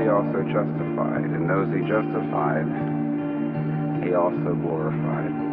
He also justified, and those he justified, be also glorified.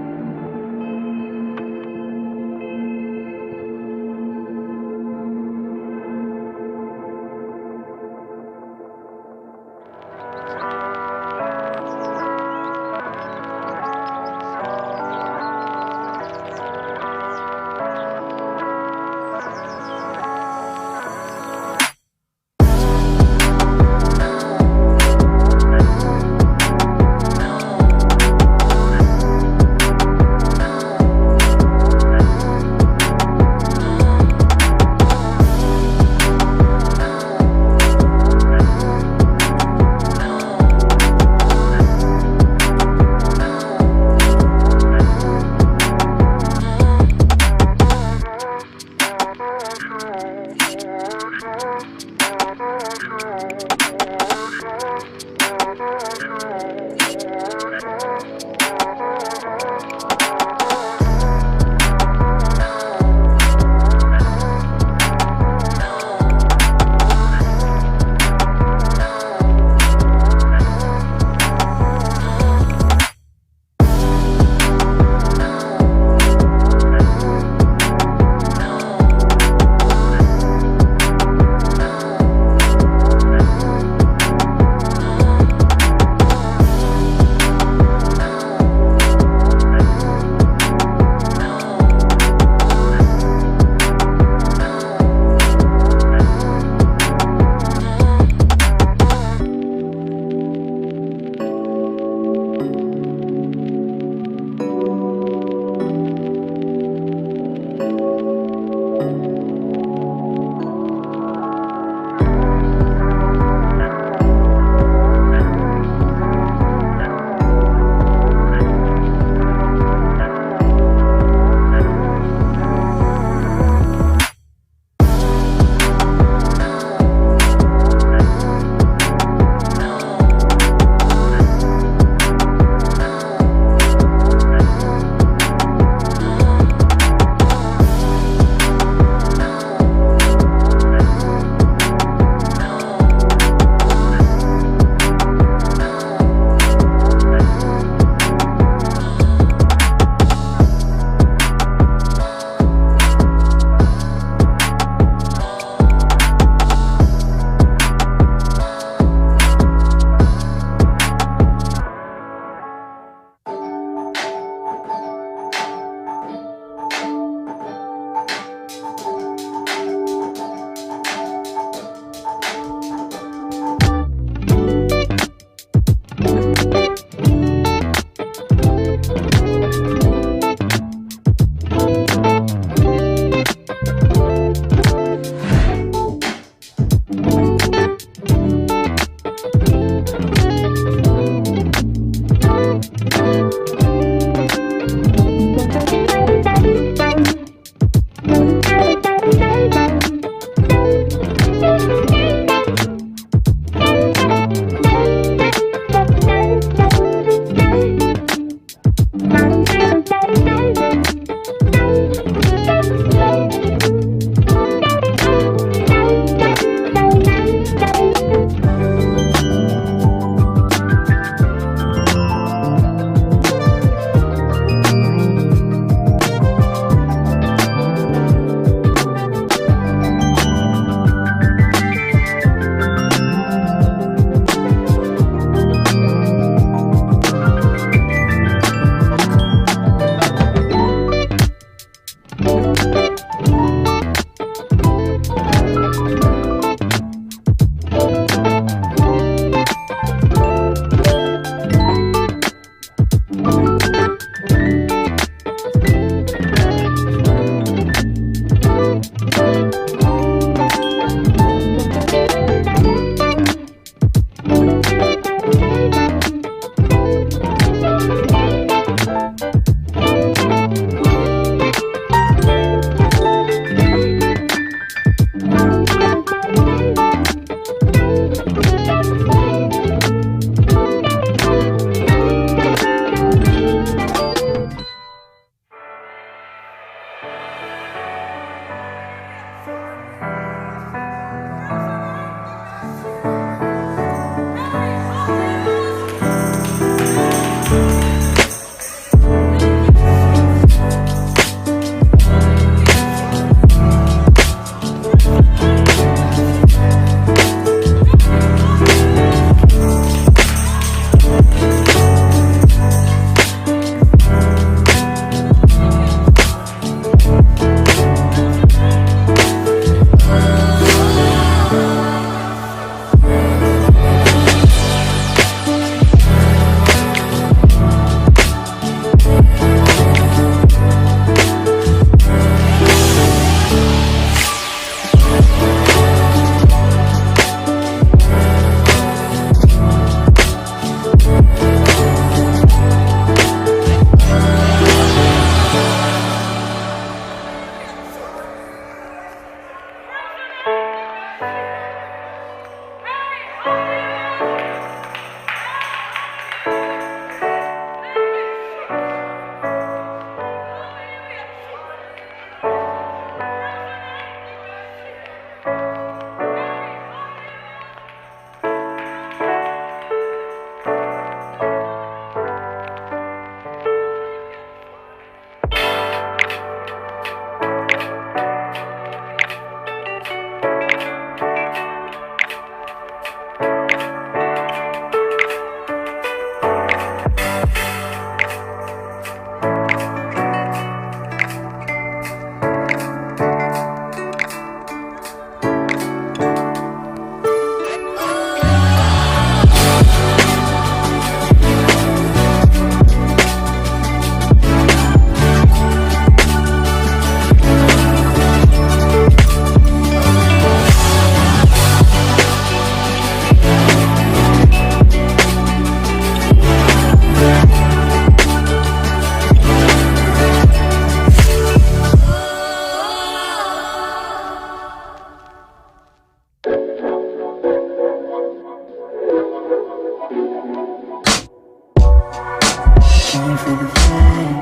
Can you feel the vibe?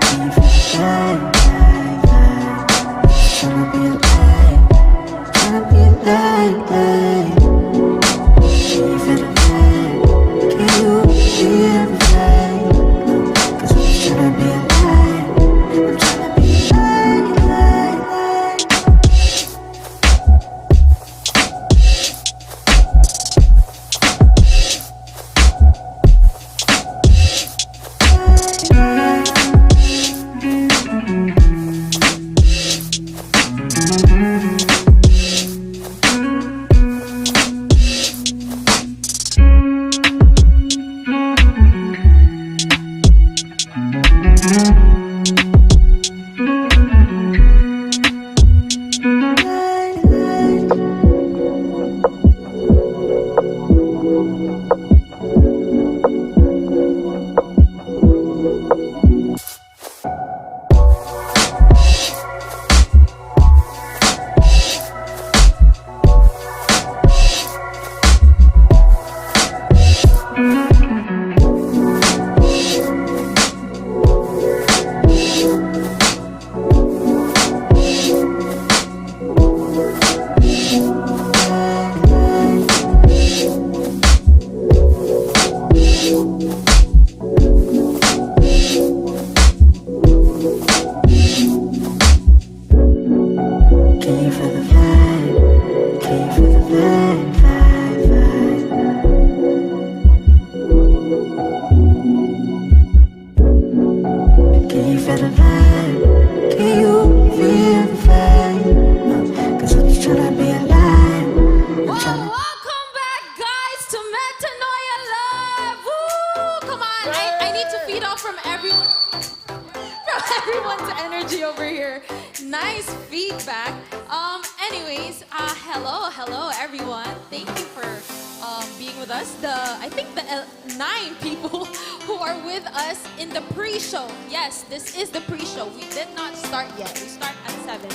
Can you feel the vibe? Tryna be alive, tryna be alive, alive. Can you feel the vibe? Can you feel the vibe? 'Cause I'm tryna be alive, I'm tryna be alive, alive, alive. Can you feel the vibe? Can you feel the vibe, vibe, vibe? Can you feel the vibe? Can you feel the vibe? 'Cause I'm just tryna be alive. I'm tryna. Welcome back, guys, to Metanoia Love. Woo! Come on, I need to feed off from everyone. From everyone's energy over here. Nice feedback. Anyways, hello everyone. Thank you for being with us. I think the 9 people who are with us in the pre-show. Yes, this is the pre-show. We did not start yet. We start at 7.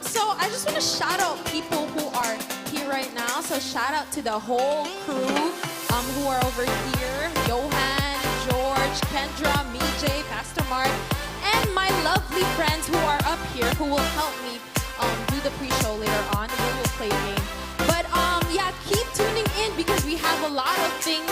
So I just want to shout out people who are here right now. So shout out to the whole crew who are over here. Johan, George, Kendra, Mijay, Pastor Mark, and my lovely friends who are up here who will help me do the pre-show later on. We will play a game. But yeah, keep tuning in because we have a lot of things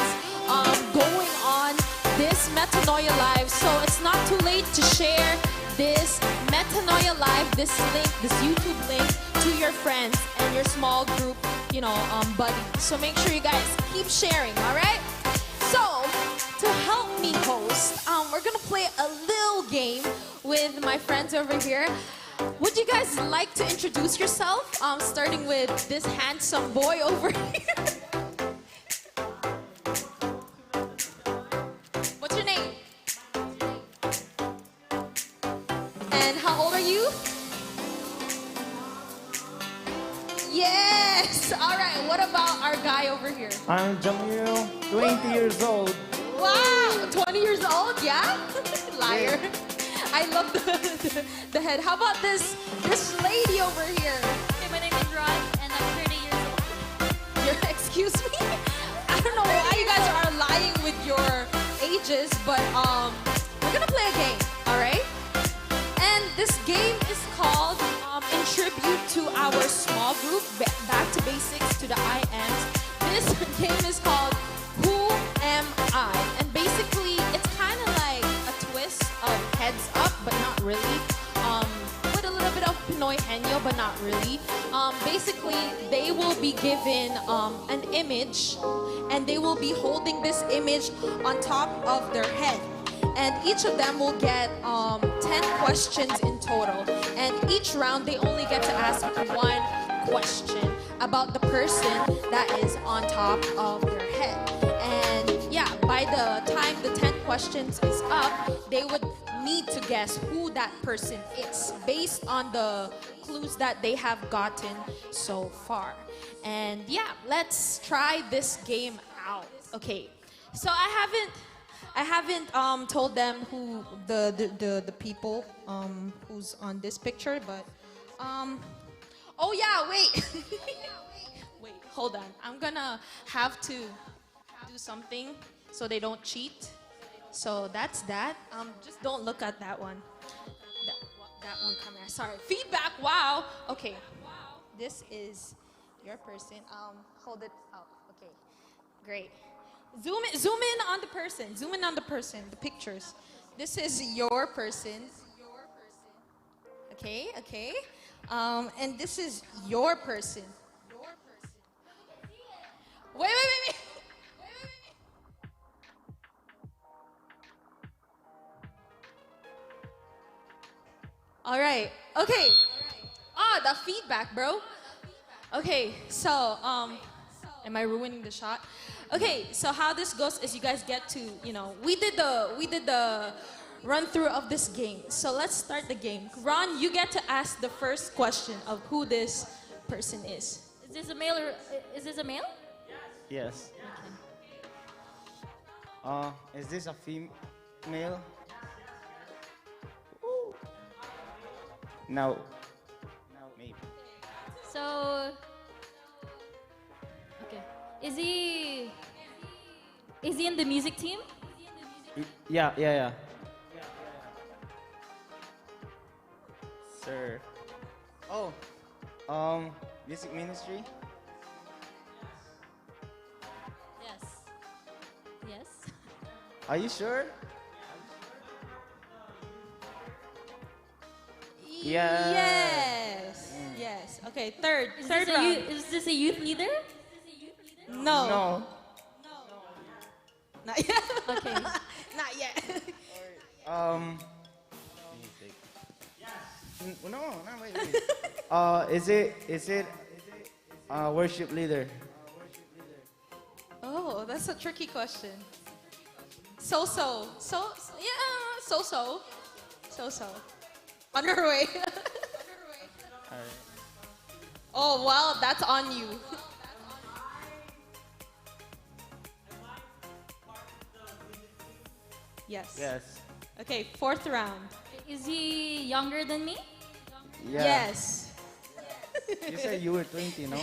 going on this Metanoia Live. So it's not too late to share this Metanoia Live, this link, this YouTube link to your friends and your small group, buddies. So make sure you guys keep sharing, all right? So to help me host, we're gonna play a little game with my friends over here. Would you guys like to introduce yourself? Starting with this handsome boy over here. What's your name? And how old are you? Yes! All right, what about our guy over here? I'm Jamil, 20 years old. Wow, 20 years old, yeah? Liar. I love the head. How about this lady over here? Hey, my name is Ron, and I'm 30 years old. Excuse me? I don't know why you guys are lying with your ages, but we're gonna play a game, all right? And this game is called in tribute to our small group, Back to Basics to the I Ams. This game is called Who Am I? And basically, it's kind of like a twist of Heads Up, but not really. With a little bit of Pinoy Henyo, but not really. Basically, they will be given an image, and they will be holding this image on top of their head. And each of them will get 10 questions in total. And each round, they only get to ask one question about the person that is on top of their head. And yeah, by the time the 10 questions is up, they would need to guess who that person is based on the clues that they have gotten so far. And yeah, let's try this game out. Okay, so I haven't told them who the people who's on this picture, but oh yeah, wait. Wait, hold on. I'm gonna have to do something so they don't cheat. So that's that. Just don't look at that one. That one camera. Sorry. Feedback. Wow. Okay. This is your person. Hold it up. Okay. Great. Zoom in on the person. Zoom in on the person. The pictures. This is your person. Okay. Okay. And this is your person. Wait. All right. Okay. The feedback, bro. Okay. So, am I ruining the shot? Okay. So how this goes is you guys get to, we did the run through of this game. So let's start the game. Ron, you get to ask the first question of who this person is. Is this a male or is this a male? Yes. Is this a female? No. Maybe. So, okay. Is he in the music team? Yeah. Sir. Oh. Music ministry? Yes. Are you sure? Yeah. Yes. Okay, third Is round. is this a youth leader? No. No. Not yet. Okay. Not yet. Music. No, wait. Is it worship leader? Oh, that's a tricky question. So. On her way. Alright. Oh, well, that's on you. Yes. Yes. Okay, fourth round. Is he younger than me? Yeah. Yes. You said you were 20, no?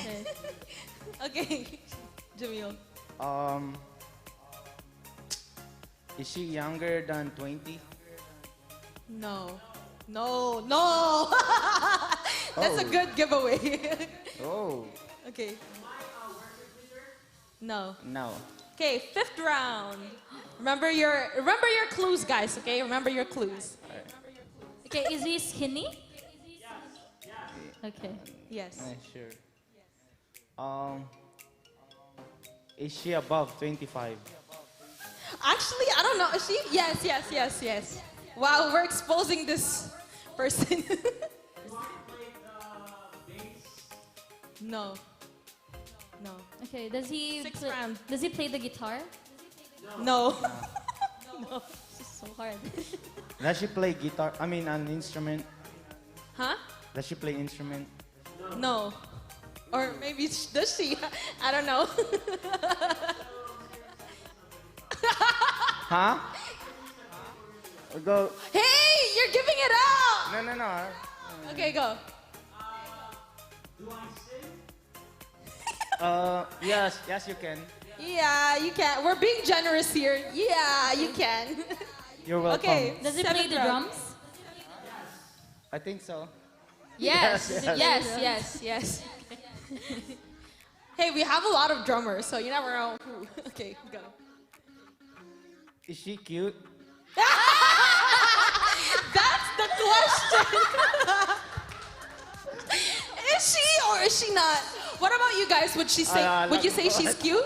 Okay, Jamil. Is she younger than 20? No. That's a Oh. good giveaway. Oh. Okay. No. No. Okay, fifth round. Remember your clues, guys. Okay, remember your clues. Okay, is he skinny? Okay. Yes. Sure. Is she above 25? Actually, I don't know. Is she? Yes. Wow, we're exposing this person. No. Okay, does he Sixth round. Does he play the guitar? No. This is so hard. Does she play guitar? I mean, an instrument? Huh? Does she play instrument? No. Or maybe does she? I don't know. Huh? Go. Hey, you're giving it out. No. Okay, go. Yes, you can. Yeah, you can. We're being generous here. Yeah, you can. You're welcome. Okay. Does he play seventh the round. drums? I think so. Yes. Yes, Yes. Hey, we have a lot of drummers, so you never know who. Okay, go. Is she cute? That's the question. Is she or is she not? What about you guys? Would she say? Would you say she's cute?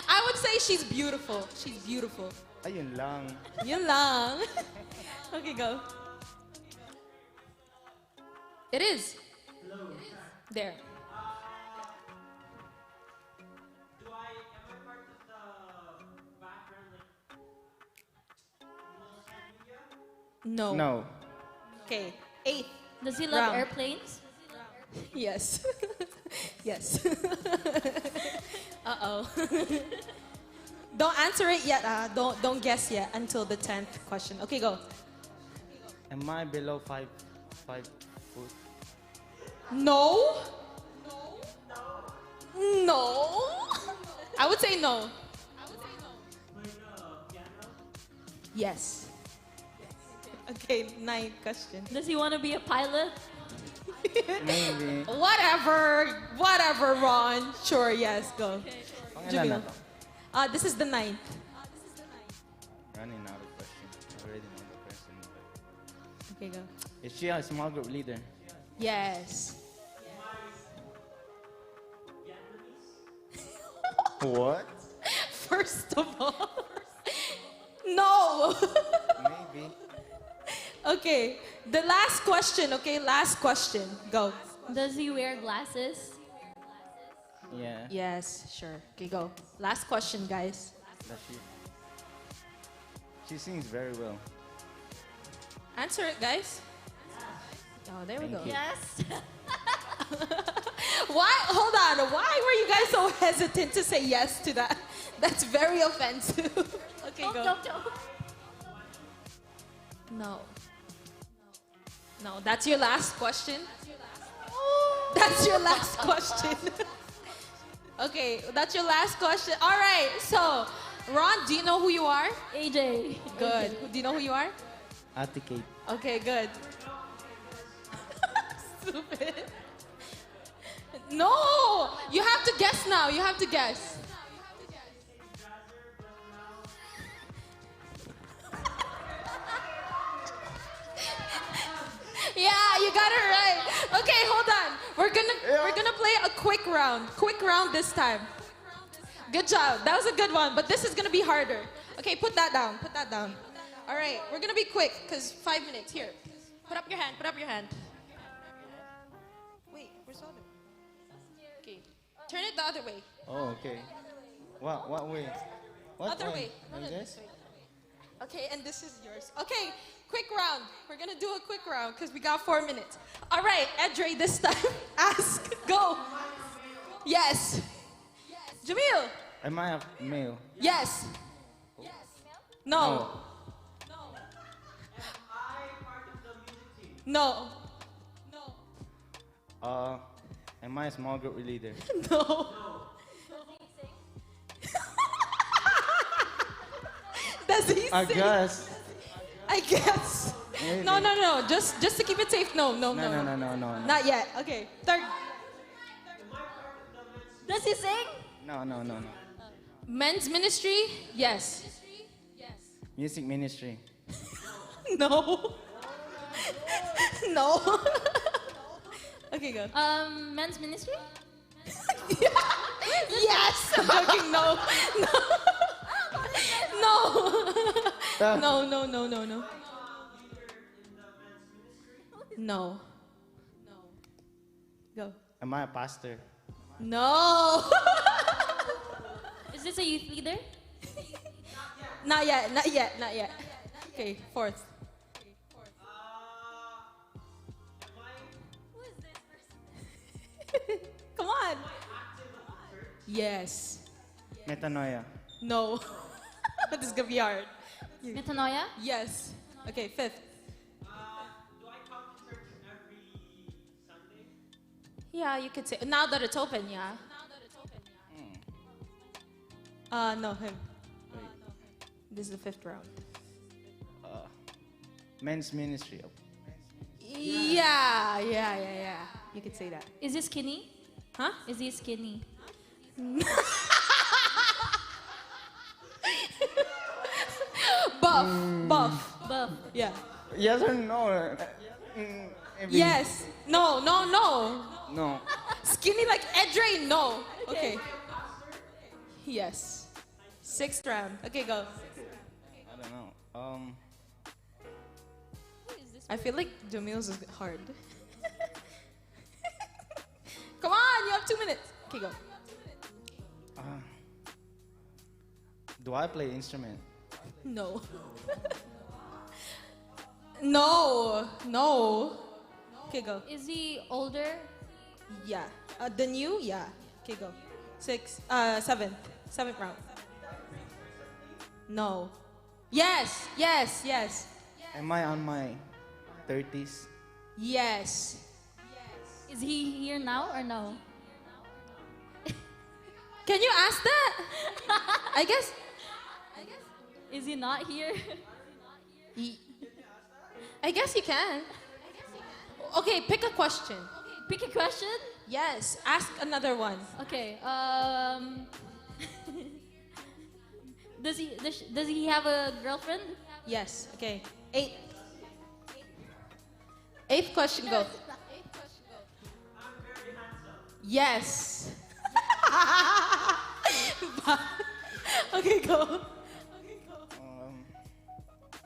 I would say she's beautiful. She's beautiful. Ayun lang. Yun lang. Okay, go. It is. There. No. No. Okay. Eighth. Does he love Round. airplanes? Yes. Yes. Uh-oh. Don't answer it yet. Don't guess yet until the 10th question. Okay, go. Am I below 5 foot? No. No. I would say no. Yes. Okay, ninth question. Does he want to be a pilot? Maybe. Whatever, Ron. Sure, yes, go. Pangilan na to? This is the ninth. Running out of questions. I already know the question. Okay, go. Is she a small group leader? Yes. What? First of all, no. Maybe. Okay, the last question. Okay, last question. Go. Does he wear glasses? Yeah. Yes, sure. Okay, go. Last question, guys. Does she? She sings very well. Answer it, guys. Oh, there we go. Thank you. Yes. Why? Hold on. Why were you guys so hesitant to say yes to that? That's very offensive. Okay, go. Don't. No. No, that's your last question. That's your last question. Okay, that's your last question. All right, so Ron, do you know who you are? AJ. Good. Do you know who you are? Atikate. Okay, good. Stupid. No, you have to guess now. You have to guess. Yeah, you got it right. Okay, hold on. We're gonna play a quick round. Quick round this time. Good job. That was a good one, but this is gonna be harder. Okay, put that down. Put that down. All right, we're gonna be quick because 5 minutes. Here, put up your hand. Put up your hand. Wait, where's the other? Okay, turn it the other way. Oh, okay. What way? What Other way. No, Like no, this? this way. Okay, and this is yours. Okay, quick round. We're gonna do a quick round because we got 4 minutes. All right, Edre, this time, ask. Go. Yes. Jamil. Am I a male? Yes. No. No. Am I a small group leader? No. Does he I sing? guess. I guess. Maybe. No. Just to keep it safe. No. No. Not yet. Okay. Third. Does he sing? No. Men's ministry? Yes. Music ministry. No. No. Okay, go. Men's ministry? Yes. I'm joking. No. No. No. No. Go. Am I a pastor? No. Is this a youth leader? Not yet. Okay, fourth. Come on. Yes. Metanoia. No. This is gonna be hard. Metanoia? Yes. Okay, fifth. Yeah, you could say. Now that it's open, yeah. No, him. Wait. This is the fifth round. Men's ministry. Yeah. You could say that. Is he skinny? Huh? Is he skinny? Buff. Buff. Yeah. Yes or no? Maybe. Yes. No. No. Skinny like Edre? No. Okay. Yes. Sixth round. Okay, go. I don't know. I feel like Jamil's is hard. Come on, you have 2 minutes. Okay, go. Do I play instrument? No. No. Okay, go. Is he older? Yeah. Than you? Yeah. Okay, go. Seventh round. No. Yes. Am I on my 30s? Yes. Is he here now or no? Can you ask that? I guess. Is he not here? I guess you can. Okay, pick a question. Pick a question. Yes, ask another one. Okay. Does he have a girlfriend? Yes. Okay. Eighth question. Go. Yes. Okay, go.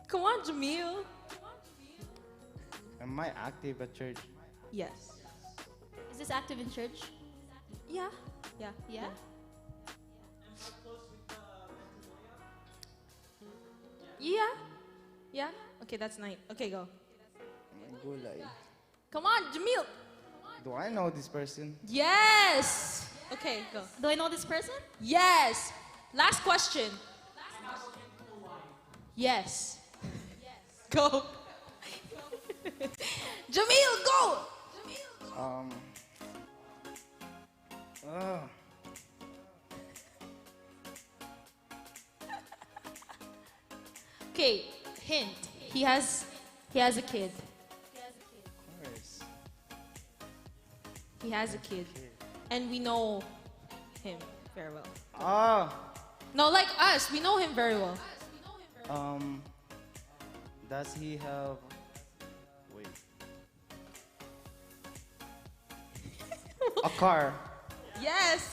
Come on, Jamil. Am I active at church? Yes. Is this active in church? Yeah. Yeah. Yeah. Yeah. Yeah. Okay, that's 9. Okay, go. Gulay. Come on, Jamil. Do I know this person? Yes. Okay, go. Do I know this person? Yes. Last question. Yes. Go. Jamil, go. Uh, Okay, hint. He has a kid. of course. He has a kid. And we know him very well. Ah, No, like us, we know him very well. does he have? Wait. A car. Yes.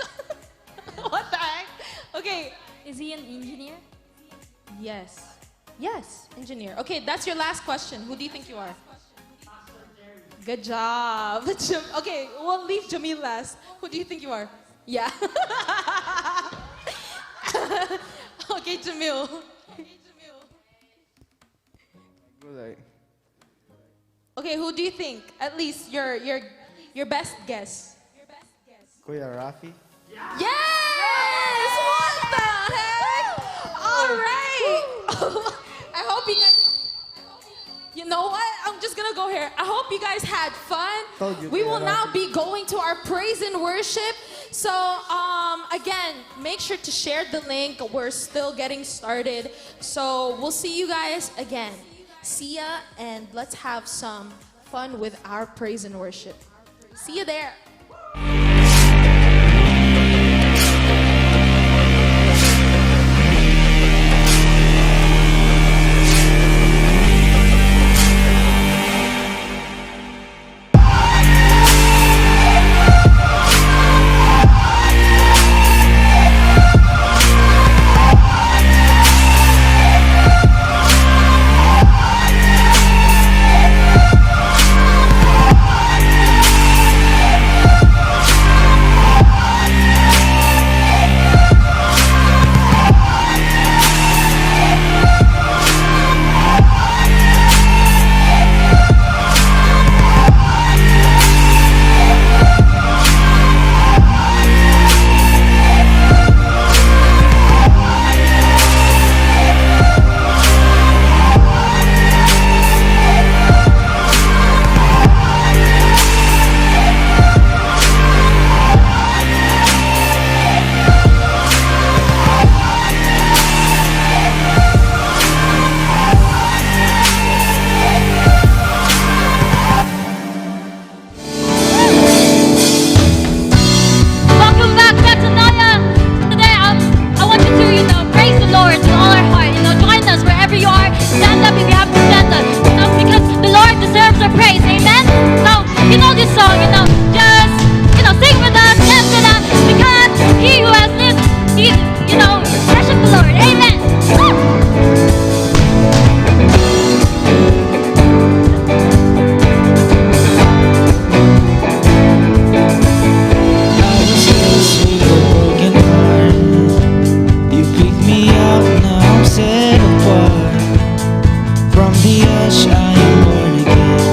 What the heck? Okay. Is he an engineer? Yes. Yes, engineer. Okay, that's your last question. Who do you think you are? Good job. Okay, we'll leave Jamil last. Who do you think you are? Yeah. Okay, Jamil. Gulay. Okay, who do you think? At least your best guess. Kuya Rafi. Yes! What the heck? All right. I hope you guys. You know what? I'm just gonna go here. I hope you guys had fun. Told you, We will Kuya now Rafi. be going to our praise and worship. So again, make sure to share the link. We're still getting started. So we'll see you guys again. See ya, and let's have some fun with our praise and worship. See you there. Welcome back, Metanoia. Today, I want you to, praise the Lord with all our heart. Join us wherever you are. Stand up if you have to stand up. Because the Lord deserves our praise. Amen. So, you know this song. Just, sing with us, dance with us. Because He who has lived, worship the Lord. Amen. Woo! I was lost with a broken heart. You picked me up, now I'm set apart. From the ash I am born again.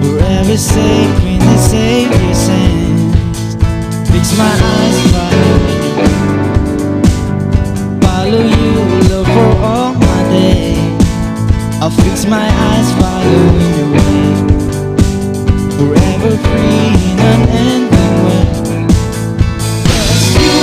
Forever safe in the Savior's hands. Fix my eyes, follow you, love for all my days. I'll fix my eyes, following your way. Forever free in an ending way. 'Cause you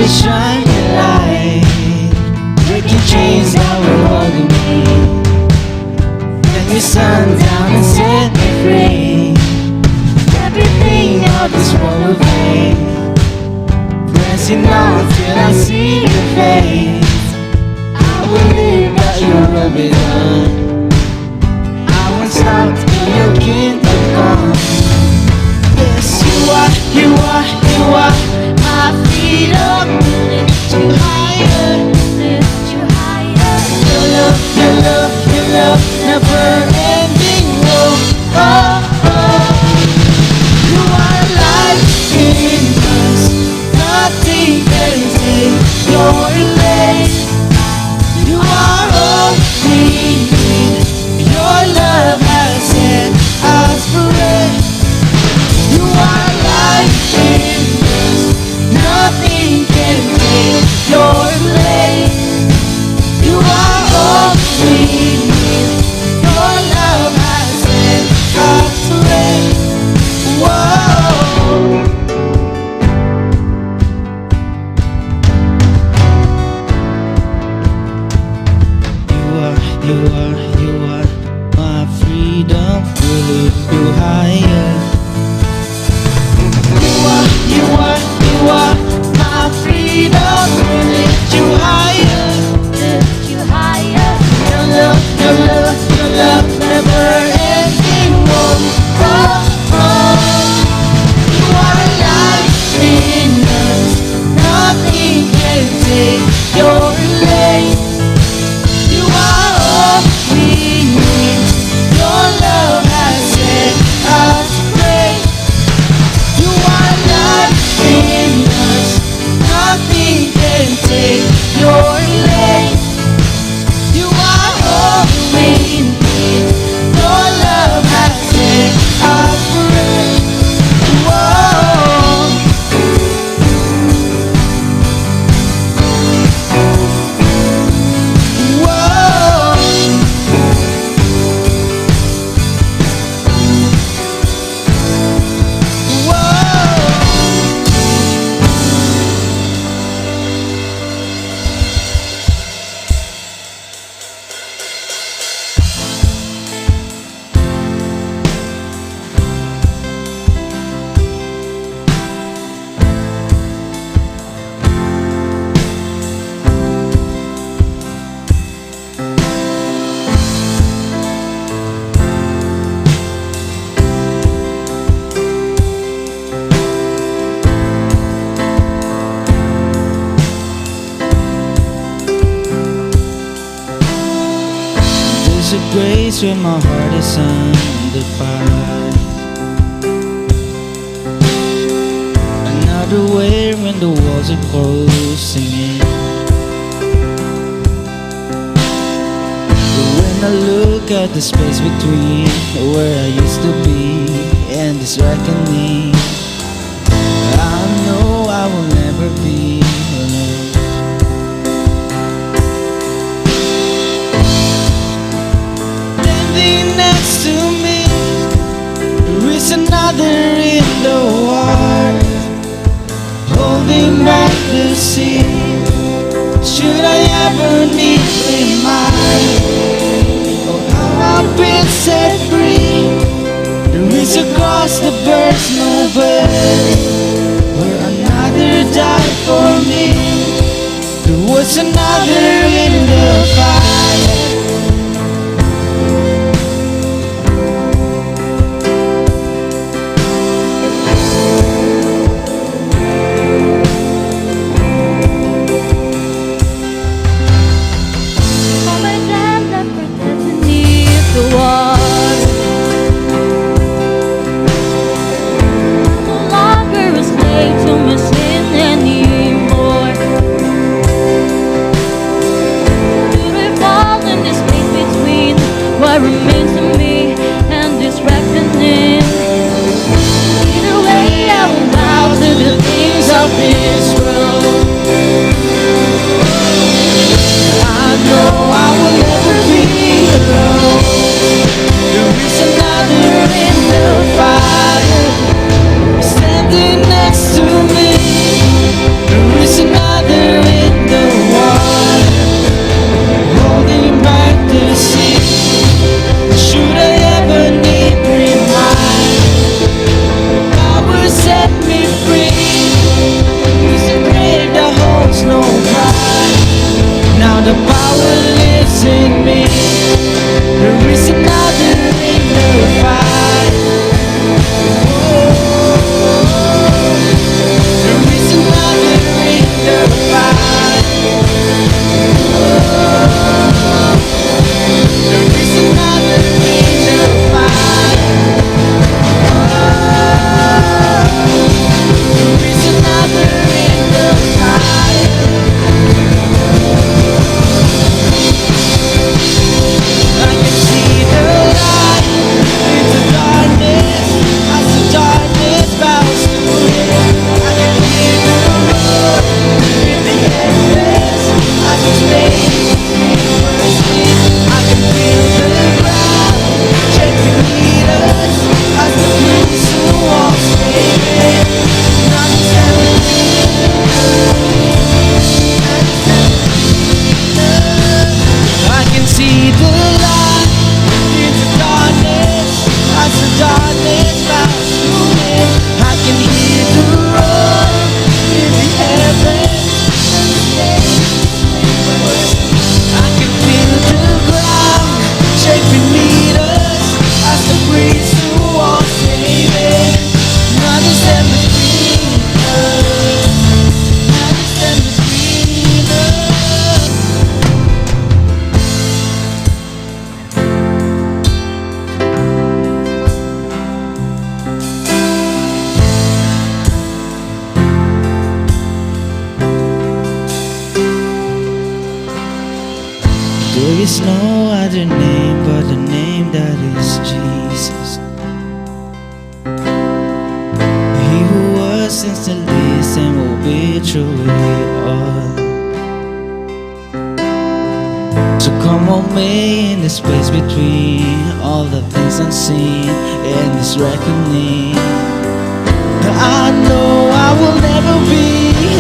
shine your light. Breaking chains that were holding me. Let your sun down and set me free. Everything of this world will fade. Pressing on till I see your face. I believe that your love is done. I won't stop till your kingdom comes. Yes, you are, you are, you are my freedom. Lift you higher, lift you higher. Your love, your love, your love, never ending. Oh, oh, oh. You are life in us. Nothing can take your place. You are all we need. Your love has set us free. You are life in us. Nothing can take your place. You are all we need. Your love has set us free. Whoa. You are my freedom. Will lift you higher. You are my freedom. Will lift you higher, lift you higher. Your love, your love, your love, never ending. Oh, oh, oh. You are life in us. Nothing can take your place. You are all we need. Your love has set us free. You are life in us. Nothing can take your place. You are all we need. Your love has set us free. Whoa. There's a grace when my heart is under fire. Another way when the walls are closing in. But when I look at the space between where I used to be and this reckoning, I know I will never be alone. Standing next to me, there is another in the war, holding back the sea. Should I ever need remind, oh how I've been set free. There is a cross that bears no burden, where another died for me. There was another in the fire. is no other name but the name that is Jesus. He who was since the least and will be through it all. So come on me in the space between all the things unseen and this reckoning. I know I will never be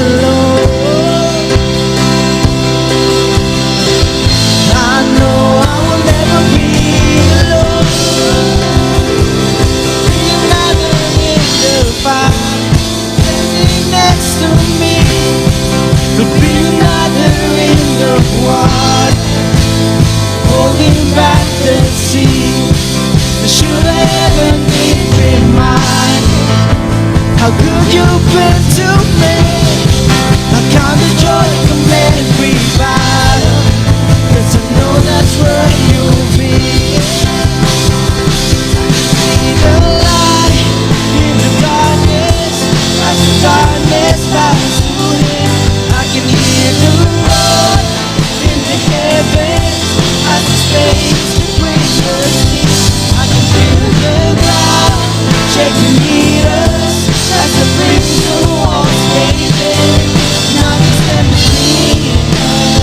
alone. I know I will never be alone. Another in the fire, standing next to me. There'll be another in the water, holding back the sea. Should I ever need reminding how good you've been to me? I count the joy from every battle, 'cause I know that's where you'll be. See the light in the darkness, as the darkness passes through it. I can hear the Lord in the heavens, as the space between the seas. I can feel the ground shaking beneath us, as the bricks the walls caving. Now you stand between us.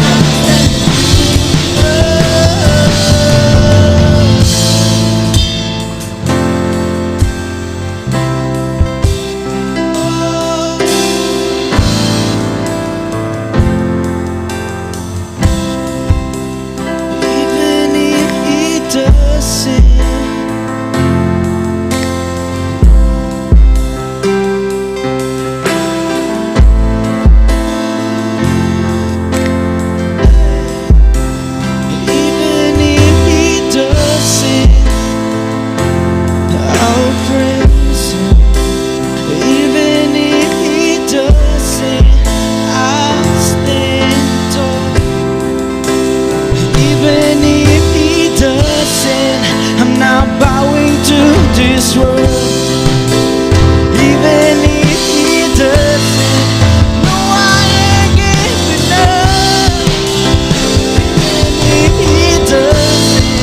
Now you stand between us. Even if he doesn't, even if he doesn't, I'll praise him. Even if he doesn't, I'll stand tall. Even if he doesn't, I'm not bowing to this world. Even if he doesn't, no, I ain't giving up. Even if he doesn't,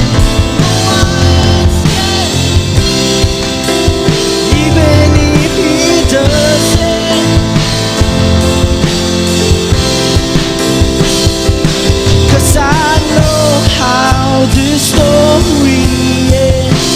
no, I ain't scared. Even if he doesn't, 'cause I know how this story ends.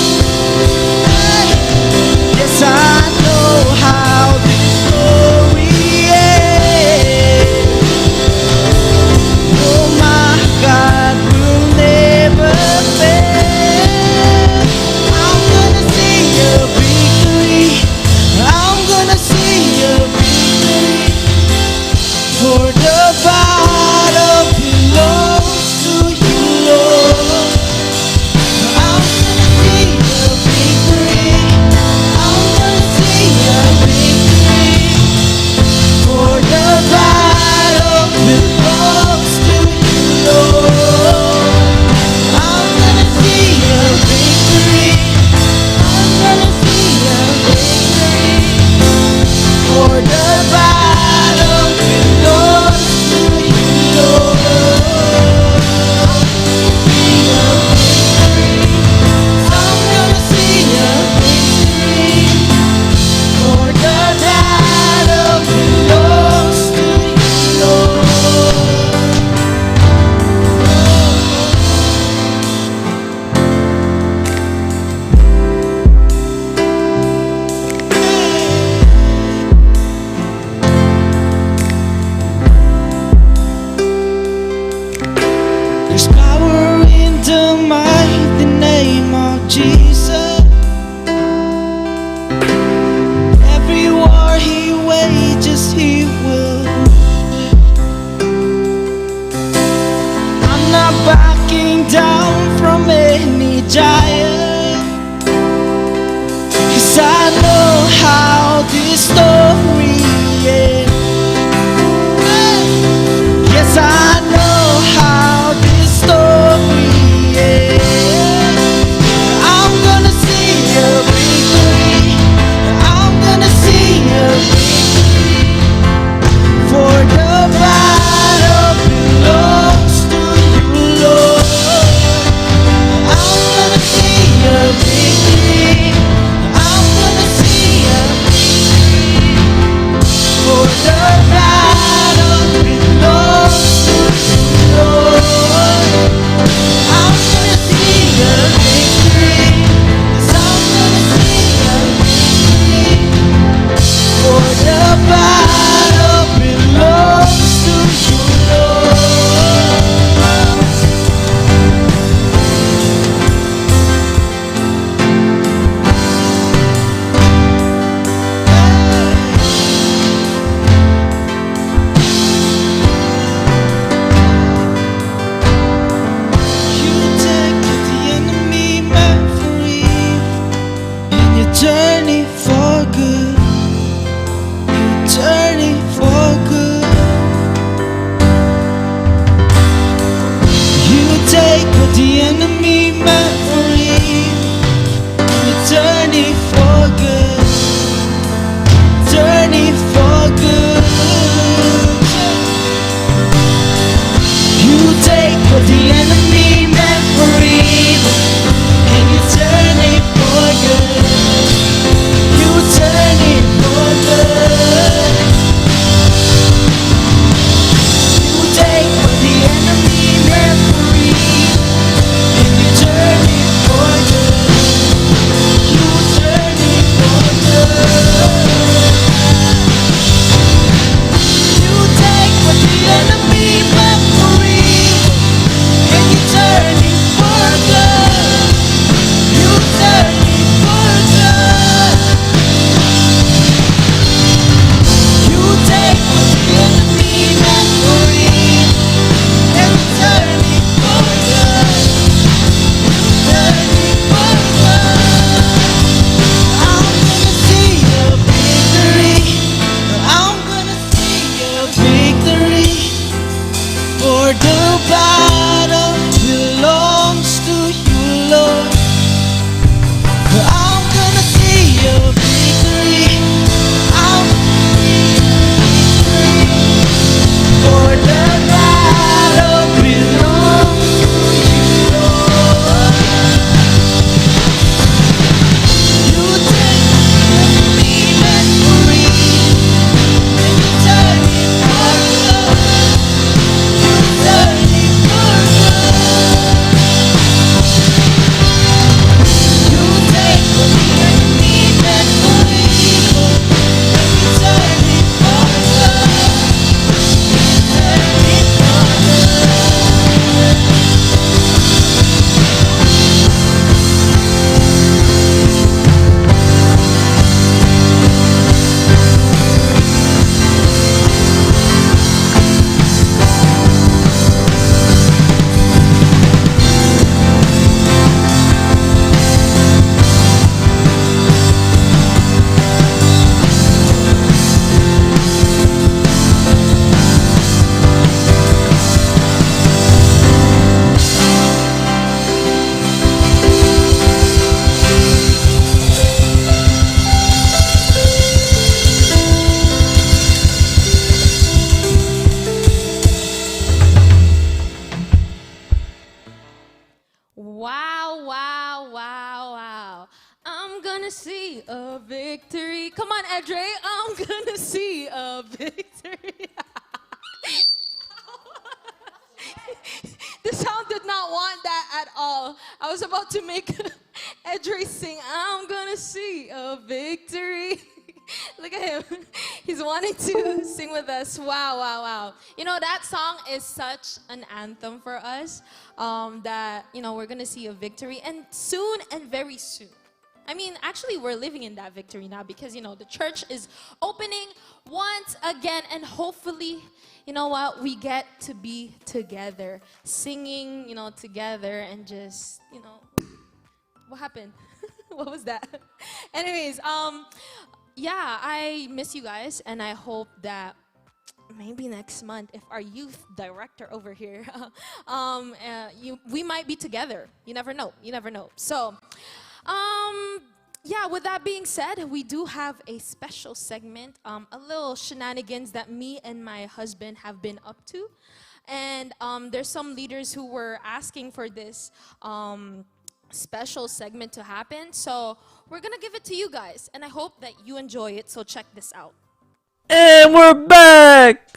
good. You turn it for good. You take what the enemy meant for evil. You turn it for good. Turn it for good. You take what the enemy meant for evil, and you turn it for good. You turn it for good. You take what the enemy meant for evil, and you turn it for good. You turn it for good. You take what the enemy meant for evil, and you turn it for good. You turn it for good. You take what the enemy meant for evil, and you turn it for good. You turn it for good. I'm gonna see a victory. I'm gonna see a victory. For the battle belongs to you, Lord. I'm gonna see a victory. I'm gonna see a victory. For the battle belongs to you, Lord. You take the enemy meant for evil, and you turn it for good. You turn it for good. You take what the enemy meant for evil, and you turn it for good. You turn it for good. Wow, wow, wow, wow. I'm gonna see a victory. Come on, Edre. I'm gonna see a victory. The sound did not want that at all. I was about to make Edre sing, I'm gonna see a victory. Look at him. He's wanting to sing with us. Wow, wow, wow. You know, that song is such an anthem for us that, you know, we're going to see a victory. And soon and very soon. I mean, actually, we're living in that victory now because, you know, the church is opening once again. And hopefully, you know what, we get to be together, singing, you know, together and just, you know, what happened? What was that? Anyways, yeah, I miss you guys, and I hope that maybe next month, if our youth director over here, we might be together. You never know. You never know. So, yeah, with that being said, we do have a special segment, a little shenanigans that me and my husband have been up to. And there's some leaders who were asking for this special segment to happen. So we're going to give it to you guys. And I hope that you enjoy it. So check this out. And we're back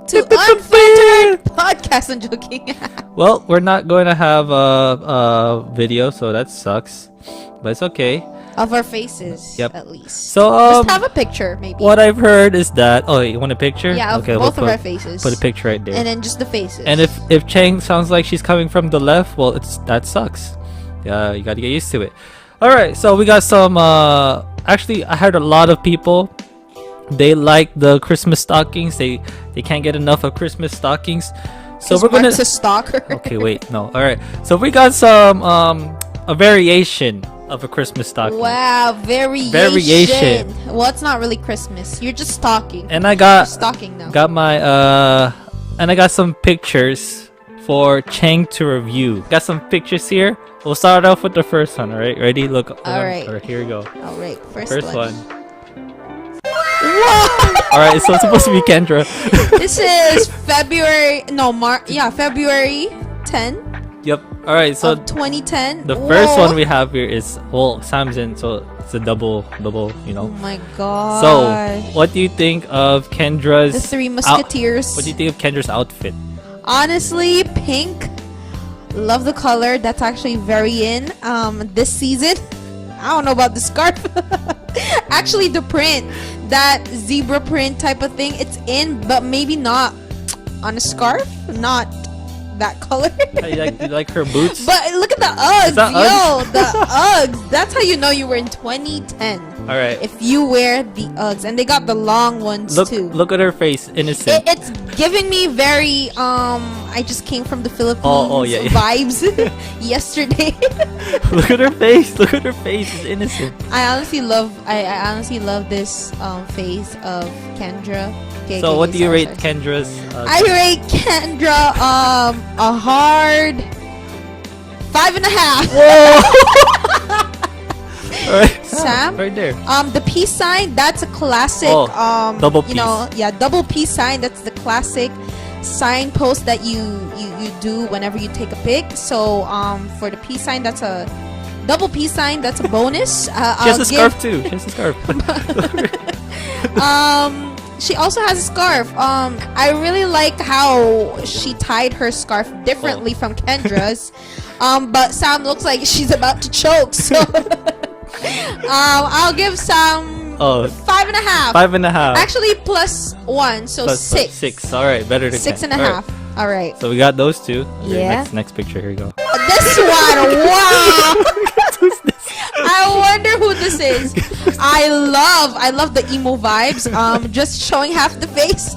To Unfiltered Podcast. I'm joking. Well, we're not going to have a video, so that sucks. But it's okay. Of our faces, Yep. at least. So, just have a picture, maybe. What I've heard is that... Oh, you want a picture? Yeah, of okay, both we'll of our faces. Put a picture right there. And then just the faces. And if Chang sounds like she's coming from the left, well, that sucks. Yeah, you got to get used to it. All right, so we got some... actually, I heard a lot of people... They like the Christmas stockings. They can't get enough of Christmas stockings. So we're gonna... a stalker. Okay, wait, no. All right. So we got some a variation of a Christmas stocking. Wow, variation. Well, it's not really Christmas. You're just stalking. And I You're got stalking now. my and I got some pictures for Chang to review. Got some pictures here. We'll start off with the first one. All right, ready? Look. All right. All right, here we go. All right, First one. Whoa! All right, so it's supposed to be Kendra. This is February. No, February 10 Yep. All right, so of 2010. the first Whoa. one we have here is Samson, so it's a double, you know. Oh my god. So, what do you think of Kendra's The Three Musketeers. what do you think of Kendra's outfit? Honestly, pink. Love the color. That's actually very in this season. I don't know about the scarf. Actually, the print, that zebra print type of thing, it's in, but maybe not on a scarf. Not that color. You like her boots? But look at the Uggs, that yo, the Uggs. That's how you know you were in 2010. All right. If you wear the Uggs, and they got the long ones too. Look at her face, innocent. It's giving me very I just came from the Philippines yeah. vibes yesterday. Look at her face. Look at her face. It's innocent. I honestly love this face of Kendra. Okay, So, okay, what do you sorry, rate sorry. Kendra's? I rate Kendra a hard 5.5. Whoa! All right. Sam? Right there. The peace sign, that's a classic double you know, double peace sign, that's the classic signpost that you do whenever you take a pic. So for the peace sign, that's a double peace sign, that's a bonus. She has a scarf too. She has a scarf. She also has a scarf. I really like how she tied her scarf differently from Kendra's. But Sam looks like she's about to choke. So I'll give Sam 5.5. 5.5. Actually, +1, so Plus 6. 6. All right, better than 6.5. All right. So we got those two. Okay, Yeah. Next picture. Here we go. This one, wow! I wonder who this is. I love the emo vibes. Just showing half the face.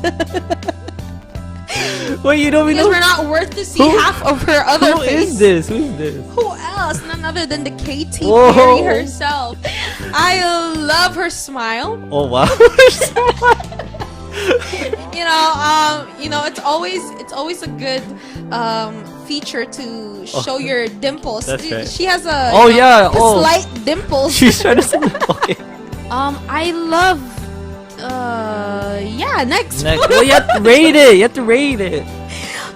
Wait, you don't Because know we're not worth to see half of her other who face. is this? Who is this? Who else? None other than the KT Whoa. Perry herself. I love her smile. Oh wow. You know, it's always a good feature to show your dimples. That's right. She has a slight dimples. She's trying to say okay. I love next. Well, you have to rate it. You have to rate it.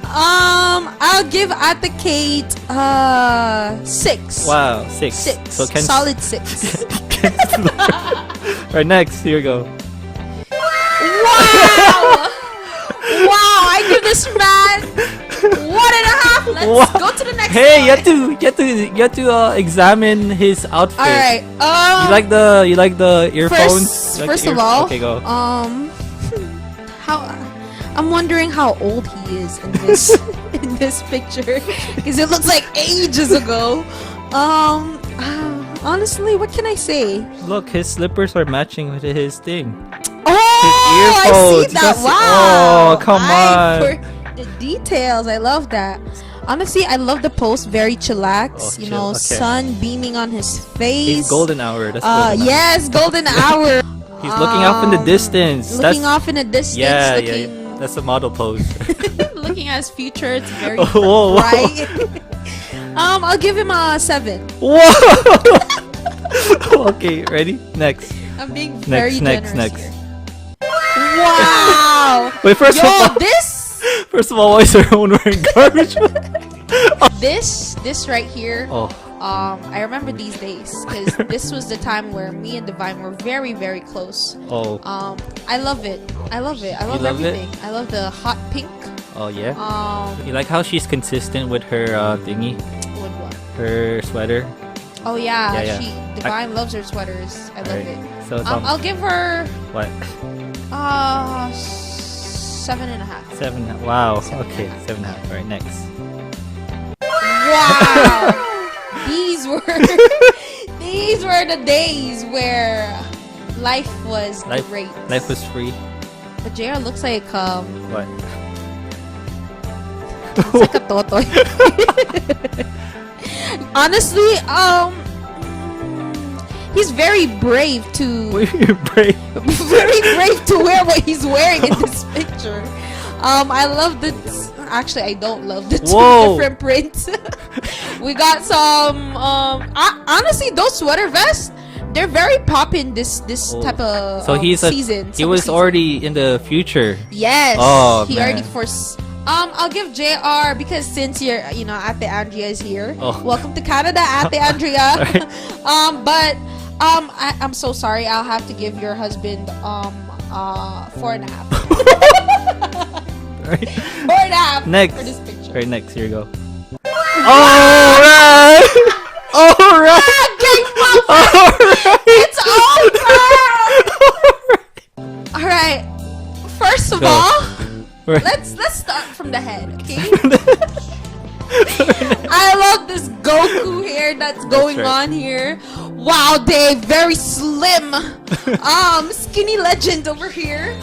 I'll give at the Kate 6. Wow, 6. 6. So Ken's, Solid 6. Right, next. Here we go. Wow! Wow! I give this man 1.5. Let's go to the next Hey, one. you have to examine his outfit. All right. You like the earphones? First of all, okay, go. how I'm wondering how old he is in this in this picture because it looks like ages ago. Honestly, what can I say? Look, his slippers are matching with his thing. Oh, I earphones. see that. Yes. Wow. Oh, come on. For the details, I love that. Honestly, I love the post. Very chillax. Oh, you chill, know, okay. sun beaming on his face. He's golden hour. That's golden hour. Yes, golden hour. He's looking off in the distance. Looking off in the distance. Yeah, looking, yeah. That's a model pose. looking at his future. It's very Whoa, whoa. bright. I'll give him a 7. Whoa! Okay, ready? Next. I'm being very Next. generous here. Wow! Wait, first Yo, of all, this why is everyone wearing garbage? this right here. Oh, I remember these days because this was the time where me and Divine were very, very close. oh, I love it. I love love everything. I love the hot pink. oh yeah. Um, You like how she's consistent with her thingy, with what? her sweater? Oh yeah, Yeah. Divine loves her sweaters. I love Right. it. So it's I'll give her what? 7.5. 7. Wow. Seven Okay, and a half. 7.5. All right, next. Wow. these were the days where life was great. Life was free. But JR looks like What? looks like a totoy. Honestly, he's very brave to Brave. very brave to wear what he's wearing in this picture. I love the. Actually, I don't love the two Whoa. different prints. We got some. Honestly, those sweater vests, they're very poppin' this type of So he's season. he summer was season. already in the future. Yes. Oh, he man. already I'll give JR because since you're Ate Andrea is here. Oh. Welcome to Canada, Ate Andrea. Alright. I'm so sorry. I'll have to give your husband 4.5. Right. 4.5 Next. for this picture. Right, next. Here you go. Alright! Alright! It's over. All right. First of Go. all, Right. let's start from the head, okay? I love this Goku hair that's going right. on here. Wow, Dave, very slim. Skinny legend over here.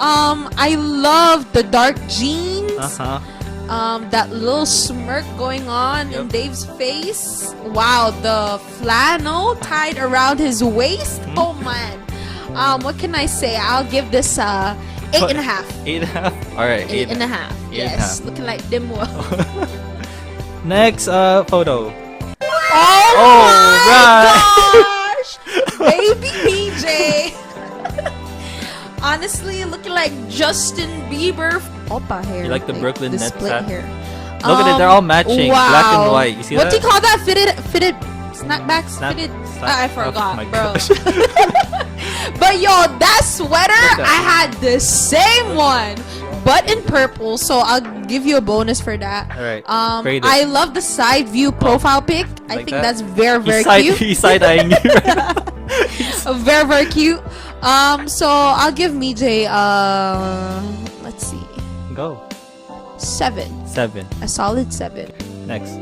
I love the dark jeans. That little smirk going on in Yep. Dave's face. Wow, the flannel tied around his waist. Oh man. What can I say? I'll give this 8.5. 8.5? Alright, 8.5. Yes, 8.5. looking like them well. Next photo. Oh right. my gosh! Baby BJ. Honestly, looking like Justin Bieber. Oppa hair. You like the Brooklyn the Nets split hat? hair. Look at it, they're all matching. Wow. Black and white. You see what that? do you call that? Fitted snapbacks? Snap- Fitted. snap- I oh forgot, my bro. gosh. But yo, that sweater, Look at I had the same one, but in purple. So I'll give you a bonus for that. Alright, Um, grade it. I love the side view profile pic. I Like think that? that's very He's cute. side-eyeing you. Very cute. So I'll give Mijay let's see, Go. 7. 7. A solid 7. Next.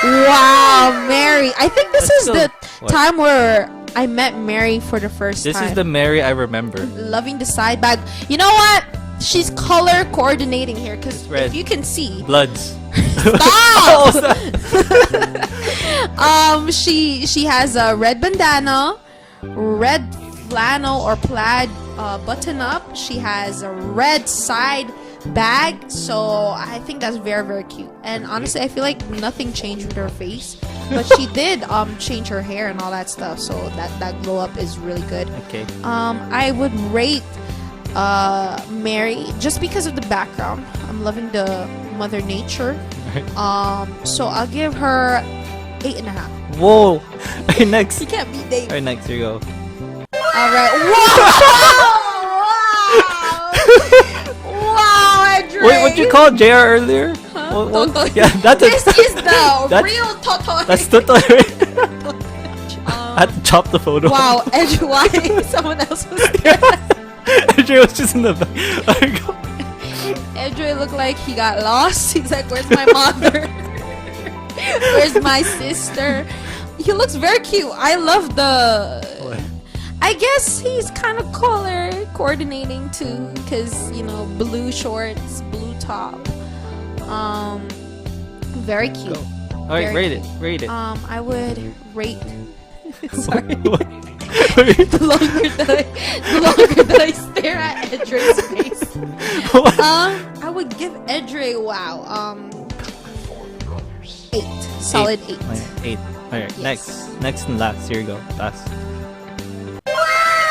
Wow, Mary. I think this That's is still- the what? time where I met Mary for the first This time. is the Mary I remember. Loving the side bag. You know what? She's color coordinating here because red. if you can see, Bloods. stop. Oh, She has a red bandana, red flannel or plaid button up. She has a red side bag, so I think that's very cute. And honestly, I feel like nothing changed with her face, but she did change her hair and all that stuff. So that glow up is really good. Okay. I would rate Mary just because of the background. I'm loving the Mother Nature. So I'll give her 8.5. Whoa. Alright, next. You can't beat Dave. Alright, next. Here you go. All right. Wow, Andre. Wait, what you called JR earlier? What- Toto. Yeah, that's This is the that's- real Toto. That's Toto. I had to chop the photo. Wow, Edgewise. Someone else was there. AJ was just in the back. Alright, go. Edre looked like he got lost. He's like, where's my mother? Where's my sister? He looks very cute. I love the... What? I guess he's kind of color coordinating too, because blue shorts, blue top. Very cute. Go. Alright, Very rate it. I would rate. Sorry. What? the longer that I stare at Edre's face. What? I would give Edre 8. Solid 8. Alright, 8. Alright, Yes. next and last. Here you go. Last.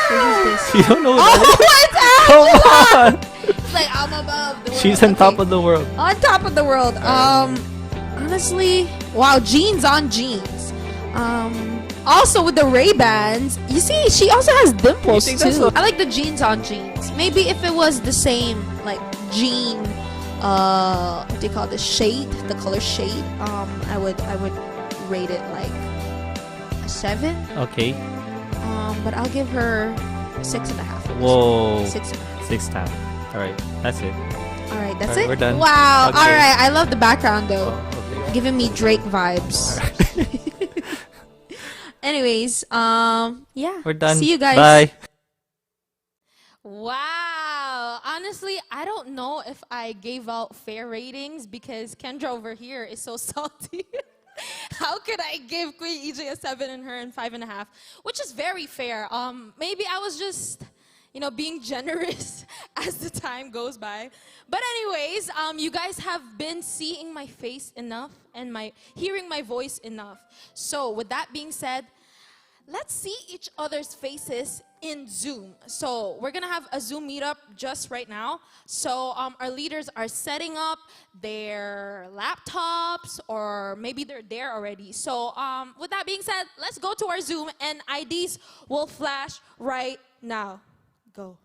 Who's this? You don't know Oh, that? it's Come Angela! on! It's like I'm above the world. She's on top Okay. of the world. On top of the world. Honestly, wow, jeans on jeans. Also with the Ray-Bans, you see, she also has dimples You think that's too. a- I like the jeans on jeans. Maybe if it was the same like jean, what do you call this shade, the color shade? I would rate it like a 7. Okay. But I'll give her 6.5. Whoa. 6.5. 6 times. Alright, that's it. All right, that's Alright, it. we're done. Wow. Okay. All right, I love the background though, Oh, okay. giving me Drake vibes. Anyways, yeah. We're done. See you guys. Bye. Wow. Honestly, I don't know if I gave out fair ratings because Kendra over here is so salty. How could I give Queen EJ a 7 and her and 5.5? Which is very fair. Maybe I was just, being generous as the time goes by. But anyways, you guys have been seeing my face enough and hearing my voice enough. So with that being said, let's see each other's faces in Zoom. So we're gonna have a Zoom meetup just right now. So our leaders are setting up their laptops, or maybe they're there already. So with that being said, let's go to our Zoom, and IDs will flash right now. Go.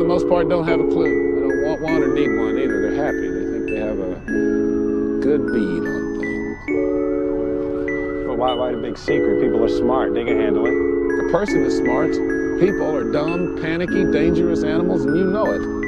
the most part, don't have a clue. They don't want one or need one either. They're happy. They think they have a good bead on things. But why the big secret? People are smart. They can handle it. A person is smart. People are dumb, panicky, dangerous animals, and you know it.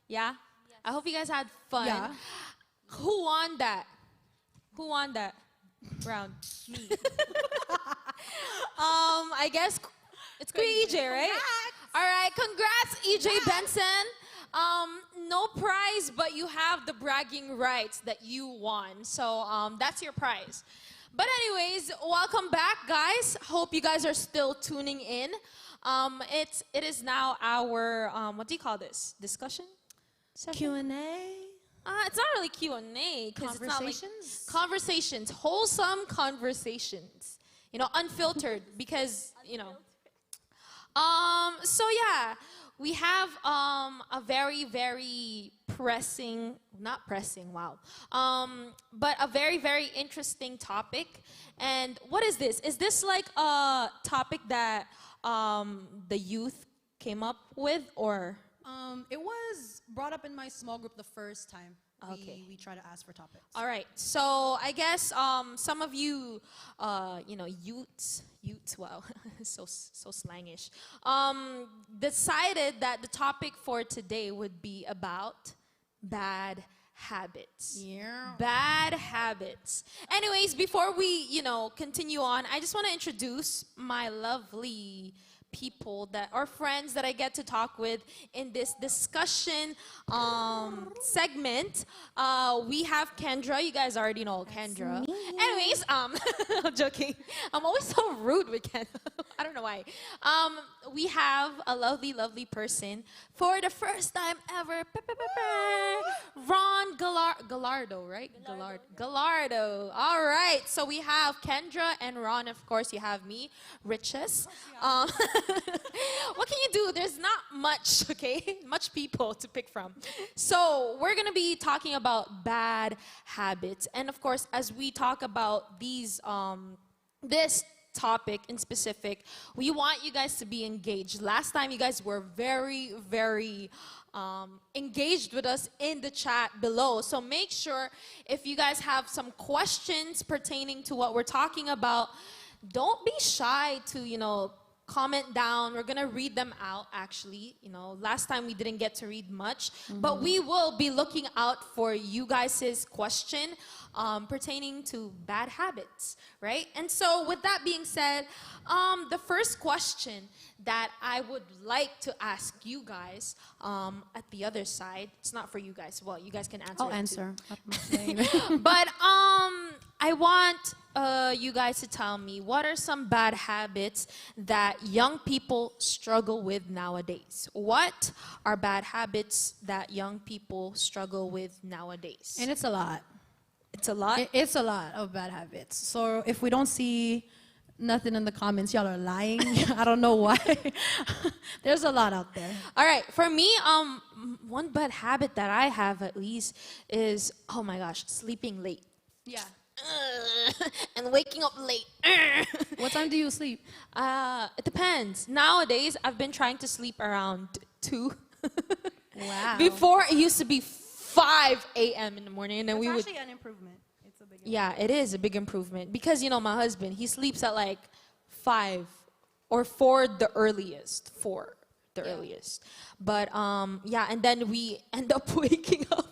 Yeah? I hope you guys had fun. Yeah. Who won that? Who won that round? Me. I guess it's Kuya EJ, right? All right, congrats, EJ Benson. No prize, but you have the bragging rights that you won. So that's your prize. But anyways, welcome back, guys. Hope you guys are still tuning in. It is now our what do you call this? Discussion session? Q&A. It's not really Q&A because it's not like Conversations? wholesome conversations. You know, unfiltered because you know. So yeah, we have a very pressing, not pressing, wow. But a very interesting topic. And what is this? Is this like a topic that the youth came up with, or? It was brought up in my small group the first time. Okay. We try to ask for topics. All right. So I guess some of you, you know, youths, wow, so slangish, decided that the topic for today would be about bad habits. Yeah. Bad habits. Anyways, before we, you know, continue on, I just want to introduce my lovely people that are friends that I get to talk with in this discussion segment. We have Kendra. You guys already know Kendra. Anyways, I'm joking. I'm always so rude with Kendra. I don't know why. We have a lovely person for the first time ever. Ron Gallardo, right? Gallardo. All right. So we have Kendra and Ron. Of course, you have me, Riches. What can you do? There's not much, okay? Much people to pick from. So we're going to be talking about bad habits. And of course, as we talk about these, this topic in specific, we want you guys to be engaged. Last time you guys were very engaged with us in the chat below. So make sure if you guys have some questions pertaining to what we're talking about, don't be shy to, you know, comment down. We're gonna read them out actually. You know, last time we didn't get to read much, but we will be looking out for you guys' question pertaining to bad habits, right? And so with that being said, the first question that I would like to ask you guys at the other side, it's not for you guys. Well, you guys can answer. I'll it answer. too. But I want you guys to tell me what are some bad habits that young people struggle with nowadays. What are bad habits that young people struggle with nowadays? And it's a lot. It's a lot. It's a lot of bad habits. So if we don't see nothing in the comments, y'all are lying. I don't know why. There's a lot out there. All right, for me, one bad habit that I have at least is, oh my gosh, sleeping late. Yeah. And waking up late. What time do you sleep? It depends. Nowadays, I've been trying to sleep around 2. Wow. Before, it used to be 5 a.m. in the morning, and then we would. It's actually an improvement. It's a big improvement. Yeah, it is a big improvement because you know my husband, he sleeps at like 5 or 4 the earliest. 4 the earliest. But yeah, and then we end up waking up.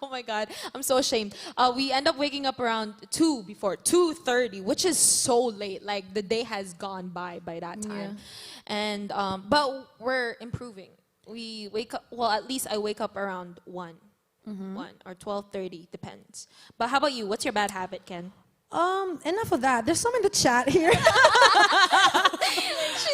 Oh my God, I'm so ashamed. We end up waking up around 2:30, which is so late. Like the day has gone by that time. Yeah. And but we're improving. We wake up. Well, at least I wake up around 1 or 12:30, depends. But how about you? What's your bad habit, Ken? Enough of that. There's some in the chat here. She's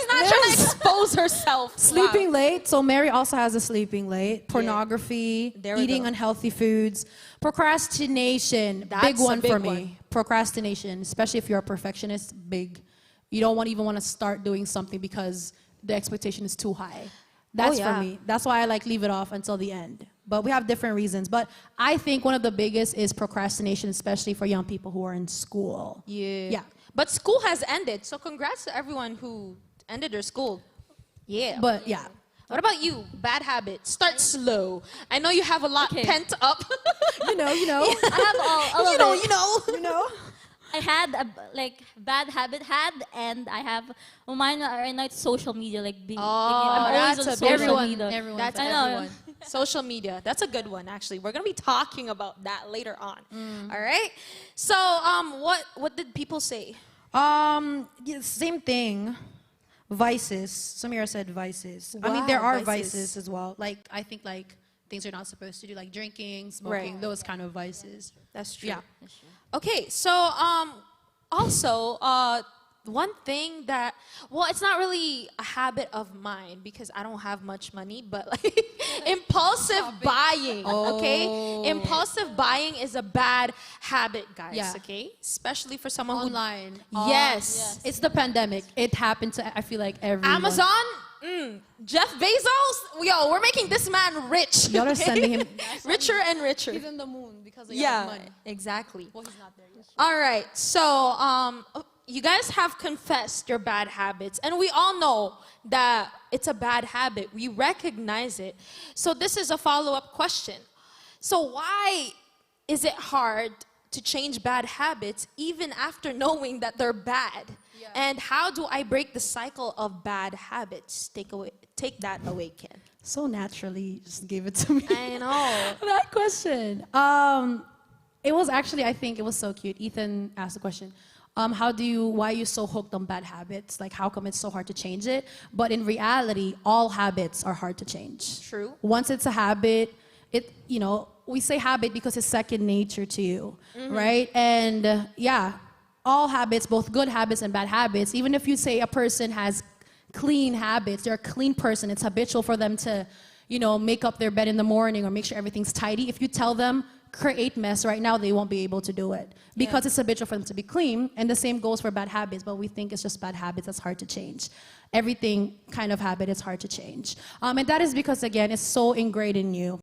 not trying to expose herself. Sleeping late. So Mary also has a sleeping late. Pornography, There we eating go. unhealthy foods, procrastination. That's big a one big for me. one. Procrastination, especially if you're a perfectionist, big. You don't even want to start doing something because the expectation is too high. That's yeah. for me. That's why I like leave it off until the end. But we have different reasons. But I think one of the biggest is procrastination, especially for young people who are in school. Yeah. Yeah. But school has ended, so congrats to everyone who ended their school. Yeah. But yeah. What about you? Bad habits. Start slow. I know you have a lot pent up. You know. I have all of it. You know. I had a bad habit and I have mine are not social media I'm always that's on a social everyone, media. everyone. That's I know. everyone. Social media. That's a good one, actually. We're gonna be talking about that later on. All right. So, what did people say? Yeah, same thing. Vices. Samira said vices. I mean, there Wow, are vices. vices as well. Like, I think like things you're not supposed to do, like drinking, smoking, Right. those kind of vices. That's true. Yeah. Okay, so also one thing that, well, it's not really a habit of mine because I don't have much money, but like impulsive buying. Okay, impulsive buying is a bad habit, guys. Yeah. Okay, especially for someone Online. Yes. It's the pandemic. It happened to, I feel like, everyone. Amazon. Jeff Bezos, yo, we're making this man rich. Y'all are sending him richer and richer. He's in the moon because of money. Exactly. Well, he's not there yet. All right, so you guys have confessed your bad habits, and we all know that it's a bad habit. We recognize it. So this is a follow-up question. So why is it hard to change bad habits even after knowing that they're bad? Yeah. And how do I break the cycle of bad habits? Take that away, Ken. So naturally, just gave it to me. I know. That question. It was actually, I think it was so cute. Ethan asked the question. Why are you so hooked on bad habits? Like, how come it's so hard to change it? But in reality, all habits are hard to change. True. Once it's a habit, we say habit because it's second nature to you, right? And all habits, both good habits and bad habits, even if you say a person has clean habits, they're a clean person, it's habitual for them to, make up their bed in the morning or make sure everything's tidy. If you tell them, create mess right now, they won't be able to do it because it's habitual for them to be clean. And the same goes for bad habits, but we think it's just bad habits that's hard to change. Everything kind of habit is hard to change. And that is because, again, it's so ingrained in you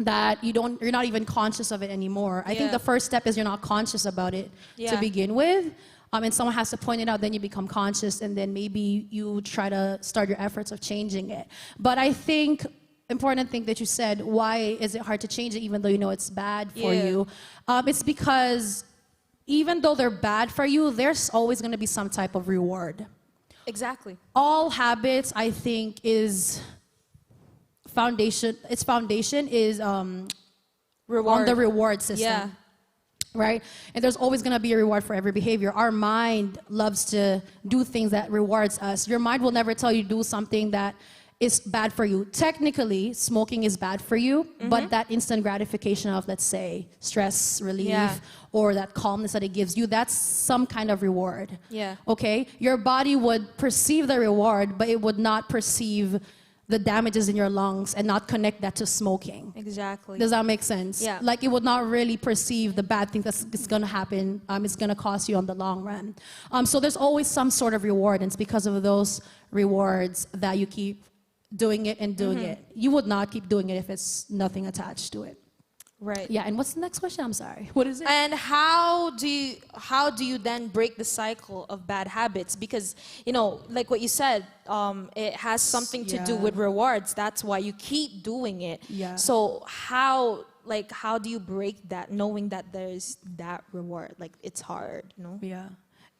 that you're not even conscious of it anymore. I think the first step is you're not conscious about it to begin with. And someone has to point it out, then you become conscious, and then maybe you try to start your efforts of changing it. But I think important thing that you said, why is it hard to change it even though you know it's bad for you? It's because even though they're bad for you, there's always going to be some type of reward. Exactly. All habits, I think, its foundation is on the reward system. Yeah. Right? And there's always going to be a reward for every behavior. Our mind loves to do things that rewards us. Your mind will never tell you to do something that is bad for you. Technically, smoking is bad for you, but that instant gratification of, let's say, stress relief or that calmness that it gives you, that's some kind of reward. Yeah. Okay? Your body would perceive the reward, but it would not perceive the damages in your lungs and not connect that to smoking. Exactly. Does that make sense? Yeah. Like, it would not really perceive the bad thing that's going to happen. It's going to cost you on the long run. So there's always some sort of reward, and it's because of those rewards that you keep doing it and doing it. You would not keep doing it if it's nothing attached to it. Right. Yeah, and what's the next question? I'm sorry. What is it? And how do you then break the cycle of bad habits? Because, like what you said, it has something to do with rewards. That's why you keep doing it. Yeah. So how do you break that, knowing that there's that reward? Like, it's hard, Yeah.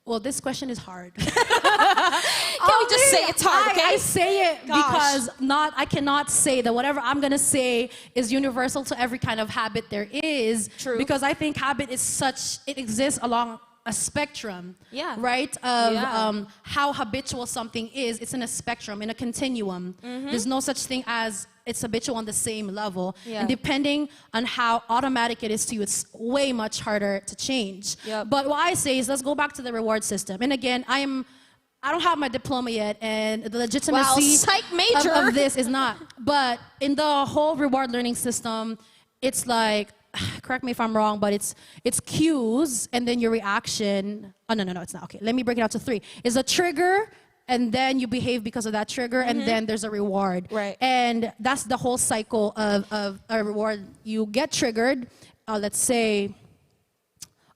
Well, this question is hard. Can we just say it's hard, okay? I say it because I cannot say that whatever I'm going to say is universal to every kind of habit there is. True. Because I think habit is it exists along a spectrum, right? Of how habitual something is. It's in a spectrum, in a continuum. There's no such thing as it's habitual on the same level. Yeah. And depending on how automatic it is to you, it's way much harder to change. Yep. But what I say is, let's go back to the reward system. And again, I don't have my diploma yet, and the legitimacy psych major. of this is not. But in the whole reward learning system, it's like, correct me if I'm wrong, but it's cues and then your reaction. Oh, no, it's not. Okay, let me break it out to 3. It's a trigger, and then you behave because of that trigger, and then there's a reward. Right. And that's the whole cycle of a reward. You get triggered, let's say,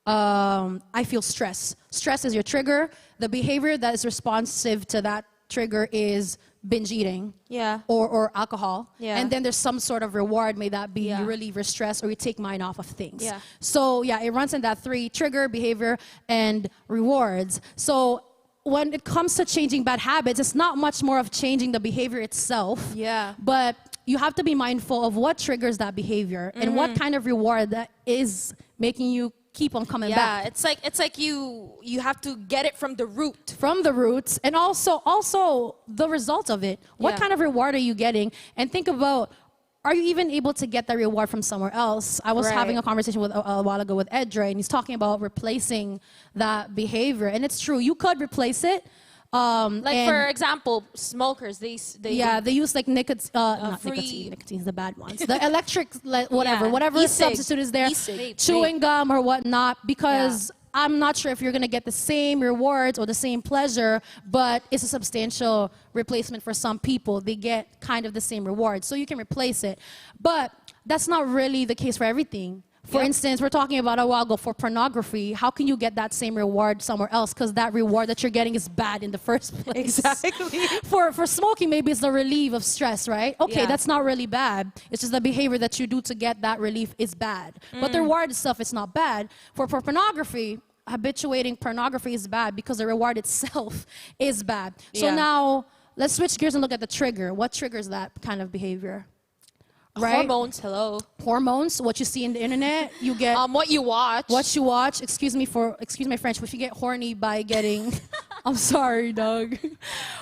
I feel stress. Stress is your trigger. The behavior that is responsive to that trigger is binge eating, or alcohol, and then there's some sort of reward. May that be you relieve your stress or you take mind off of things. So it runs in that 3: trigger, behavior, and rewards. So when it comes to changing bad habits, it's not much more of changing the behavior itself, but you have to be mindful of what triggers that behavior and what kind of reward that is making you keep on coming back. Yeah, it's like you have to get it from the root. From the roots, and also the result of it. What Yeah. kind of reward are you getting? And think about, are you even able to get that reward from somewhere else? I was Right. having a conversation with a while ago with Edre, and he's talking about replacing that behavior. And it's true, you could replace it. Like and- for example, smokers they yeah, they use like nicotine, not free- nicotine. Nicotine's the bad ones. The electric, whatever, Yeah, whatever e-cig. substitute is there, E-cig. chewing gum or whatnot. Because I'm not sure if you're gonna get the same rewards or the same pleasure, but it's a substantial replacement for some people. They get kind of the same reward, so you can replace it. But that's not really the case for everything. For instance, we're talking about a while ago for pornography. How can you get that same reward somewhere else? Because that reward that you're getting is bad in the first place. Exactly. For smoking, maybe it's the relief of stress, right? Okay, Yeah. that's not really bad. It's just the behavior that you do to get that relief is bad. But the reward itself is not bad. For pornography, habituating pornography is bad because the reward itself is bad. So Yeah. now let's switch gears and look at the trigger. What triggers that kind of behavior? Right? Hormones, hello. Hormones, what you see in the internet, you get What you watch. what you watch. Excuse my French, but you get horny by getting I'm sorry, Doug.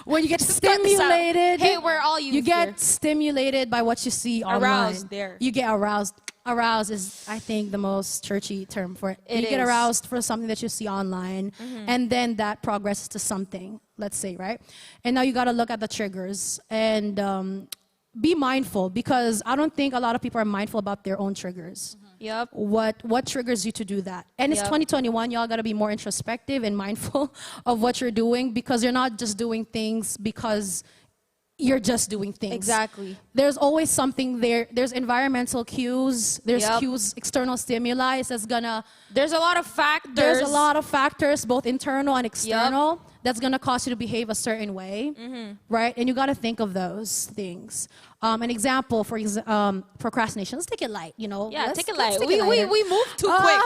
When you get cut this out. stimulated. Hey, we're all youth You get here. stimulated by what you see online. Aroused there. You get aroused. Aroused is, I think, the most churchy term for it. It You get is. aroused for something that you see online, and then that progresses to something, let's say, right? And now you got to look at the triggers and be mindful, because I don't think a lot of people are mindful about their own triggers. Yep. What triggers you to do that? And it's Yep. 2021. Y'all got to be more introspective and mindful of what you're doing, because you're not just doing things because you're just doing things. Exactly. There's always something there. There's environmental cues. There's Yep. cues, external stimuli that's gonna. There's a lot of factors. There's a lot of factors, both internal and external, that's gonna cause you to behave a certain way, right? And you gotta think of those things. An example for procrastination. Let's take it light. You know. Yeah, Let's- take it let's light. take We lighter. move too quick.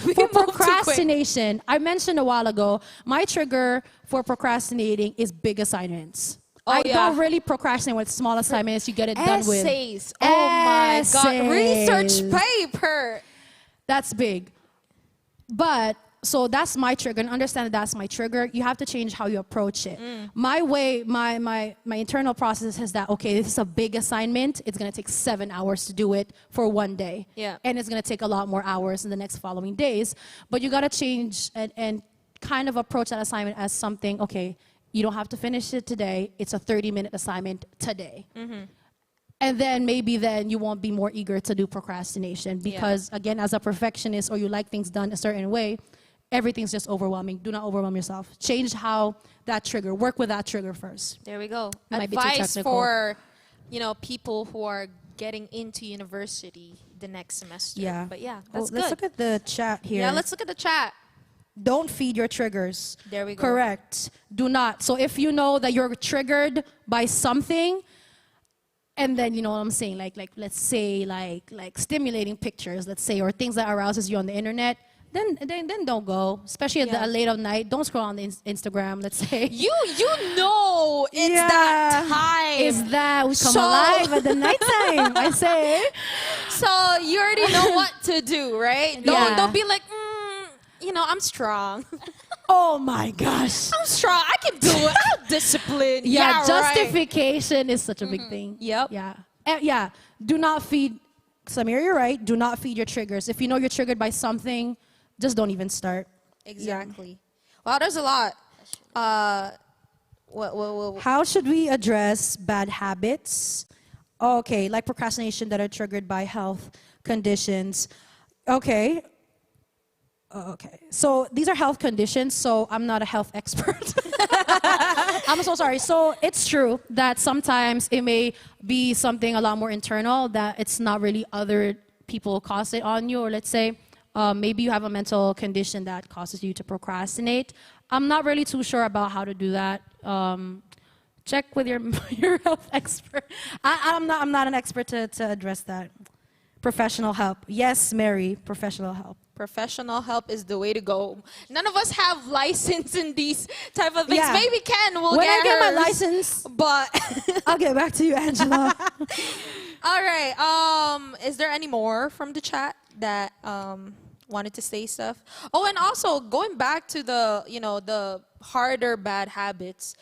We For move too quick. procrastination, I mentioned a while ago, my trigger for procrastinating is big assignments. I yeah. don't really procrastinate with small assignments. You get it done with. Essays. Oh my God. Research Essays. paper. That's big. But so that's my trigger, and understand that that's my trigger. You have to change how you approach it. My way, my internal process is that, okay, this is a big assignment. It's gonna take 7 hours to do it for one day. Yeah. And it's gonna take a lot more hours in the next following days. But you gotta change and kind of approach that assignment as something, okay, you don't have to finish it today. It's a 30-minute assignment today. And then maybe then you won't be more eager to do procrastination, because again, as a perfectionist, or you like things done a certain way, everything's just overwhelming. Do not overwhelm yourself. Change how that trigger, work with that trigger first. There we go. Might be too Advice technical. for, people who are getting into university the next semester. Yeah. But yeah, Oh, that's let's good. look at the chat here. Yeah, let's look at the chat. Don't feed your triggers. There we go. Correct. Do not. So if you know that you're triggered by something, and then you know what I'm saying, like let's say like stimulating pictures, let's say, or things that arouses you on the internet, then don't go. Especially at Yeah. the late of night. Don't scroll on the Instagram, let's say. You know it's that time. Is that we come So- alive at the nighttime, I say. So you already know what to do, right? Yeah. Don't be like, I'm strong. Oh my gosh. I'm strong. I can do it. I'm disciplined. Yeah, right. justification is such a big thing. Yep. Yeah. Yeah. Do not feed, Samir, you're right. Do not feed your triggers. If you know you're triggered by something, just don't even start. Exactly. Wow, there's a lot. What? How should we address bad habits? Okay, like procrastination that are triggered by health conditions. Okay. Okay. So these are health conditions, so I'm not a health expert. I'm so sorry. So it's true that sometimes it may be something a lot more internal, that it's not really other people cause it on you, or let's say maybe you have a mental condition that causes you to procrastinate. I'm not really too sure about how to do that. Check with your health expert. I'm not an expert to address that. Professional help. Yes, Mary, professional help. Professional help is the way to go. None of us have license in these type of things. Yeah. Maybe Ken will When get I get my hers, license, But I'll get back to you, Angela. all right. Is there any more from the chat that wanted to say stuff? Oh, and also going back to the the harder bad habits,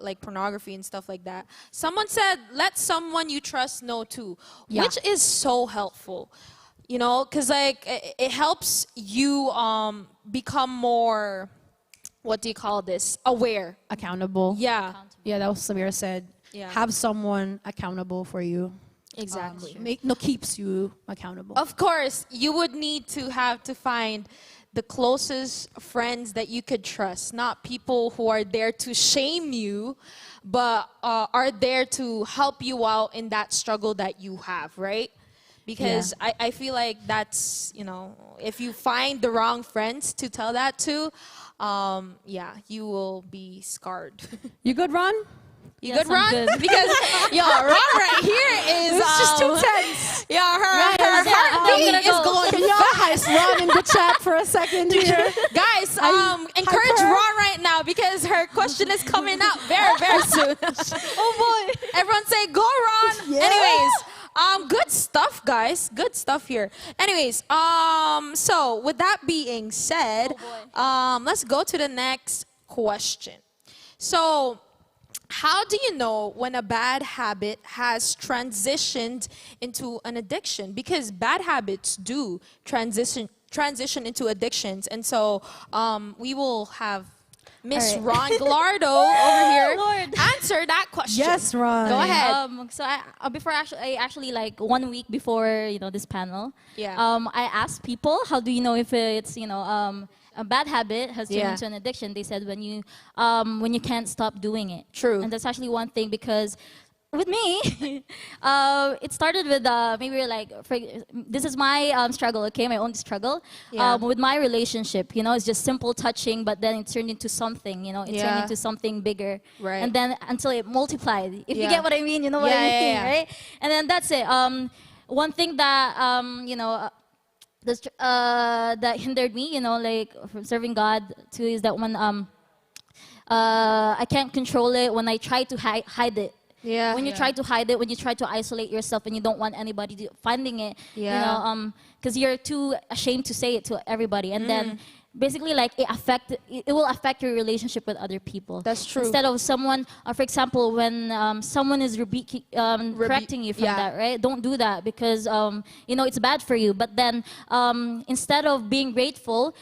like pornography and stuff like that. Someone said, "Let someone you trust know too," Yeah. which is so helpful. Because like it helps you become more, what do you call this? Aware. Accountable. Yeah, Yeah, that was Samira said. Yeah. Have someone accountable for you. exactly. Keeps you accountable. Of course, you would need to have to find the closest friends that you could trust, not people who are there to shame you, but are there to help you out in that struggle that you have, right? Because I feel like that's, if you find the wrong friends to tell that to, you will be scarred. You good, Ron? You Yes, good, Ron? I'm good. Because, Ron right here is... It's just too tense. Yeah, her I'm heartbeat gonna is go. going Can y'all heist Ron in the chat for a second here? Guys, encourage hyper. Ron right now because her question is coming out very, very soon. Oh boy. Everyone say, go, Ron. Yeah. Anyways, good stuff, guys. Good stuff here. Anyways, so with that being said, let's go to the next question. So, how do you know when a bad habit has transitioned into an addiction? Because bad habits do transition into addictions. And so we will have Miss All Ron Gallardo over here Lord. answer that question. Yes, Ron. Go ahead. So I actually like 1 week before this panel. Yeah. I asked people, how do you know if it's a bad habit has turned Yeah. into an addiction? They said when you can't stop doing it. True. And that's actually one thing because with me, it started with maybe like this is my struggle, okay, my own struggle. Yeah. With my relationship, it's just simple touching, but then it turned into something, it Yeah. turned into something bigger, Right. and then until it multiplied. If you Yeah. get what I mean, you know what Yeah, I mean, yeah, yeah. right? And then that's it. One thing that that hindered me, like from serving God too, is that when I can't control it when I try to hide it. Yeah. When you try to hide it, when you try to isolate yourself, and you don't want anybody finding it, Yeah. because you're too ashamed to say it to everybody, and Mm. then basically like it will affect your relationship with other people. That's true. Instead of someone, for example, when someone is correcting you from yeah. that, right? Don't do that because it's bad for you. But then instead of being grateful,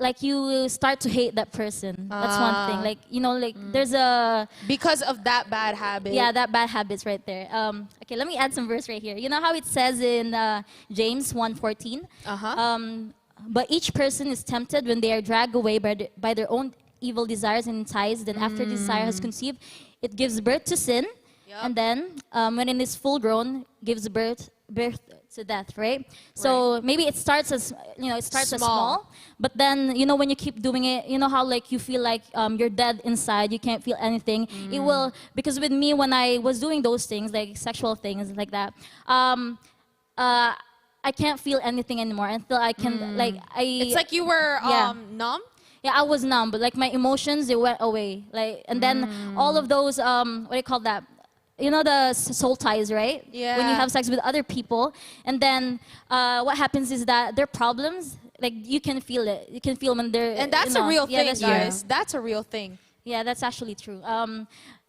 like you start to hate that person. That's one thing. Like there's a Because of that bad habit. yeah, that bad habits right there. Okay, let me add some verse right here. You know how it says in James 1:14? But each person is tempted when they are dragged away by their own evil desires and enticed. Then after desire has conceived, it gives birth to sin. And then when it is full grown, gives birth to death, right? So maybe it starts as as small, but then when you keep doing it, how like you feel like you're dead inside, you can't feel anything. It will, because with me when I was doing those things like sexual things like that, I can't feel anything anymore until I can It's like you were Yeah. numb. Yeah, I was numb, but like my emotions, they went away. And then all of those, what do you call that? The soul ties, right? Yeah. When you have sex with other people, and then what happens is that their problems, like you can feel it. You can feel when they're. And that's a real thing, that's guys. That's a real thing. Yeah, that's actually true.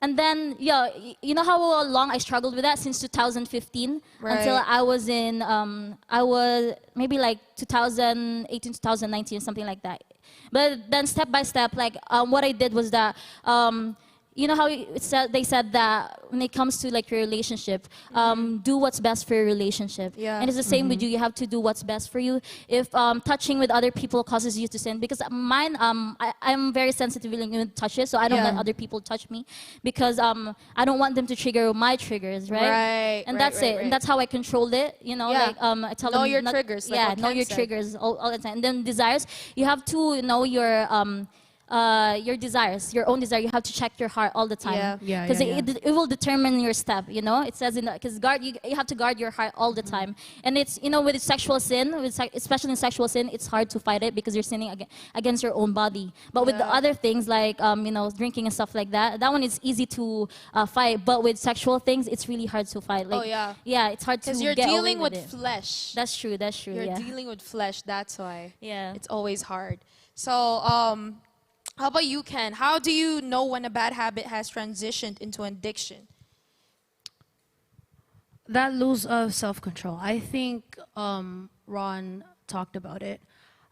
And then, you know how long I struggled with that since 2015 until Right. I was in, I was maybe like 2018, 2019, something like that. But then step by step, like what I did was that, you know how they said that when it comes to like your relationship, do what's best for your relationship. Yeah. And it's the same with you. You have to do what's best for you. If touching with other people causes you to sin, because mine, I'm very sensitive when touches, so I don't Yeah. let other people touch me because I don't want them to trigger my triggers, right? Right, And right, that's right, it. right. And that's how I controlled it. Yeah. Like I tell Know them your not- triggers, like Yeah, what know Ken your said. triggers all the time. And then desires, you have to know your your desires, your own desire. You have to check your heart all the time. Yeah. Yeah, Because yeah, it will determine your step. You know, it says in because you have to guard your heart all the time. And it's with sexual sin, especially in sexual sin, it's hard to fight it because you're sinning against your own body. But with the other things like drinking and stuff like that, that one is easy to fight. But with sexual things, it's really hard to fight. Like, yeah, it's hard to Because you're get away dealing with it. flesh. That's true. That's true. You're Yeah. dealing with flesh. That's why. Yeah. It's always hard. So, how about you, Ken? How do you know when a bad habit has transitioned into an addiction? That lose of self-control. I think Ron talked about it.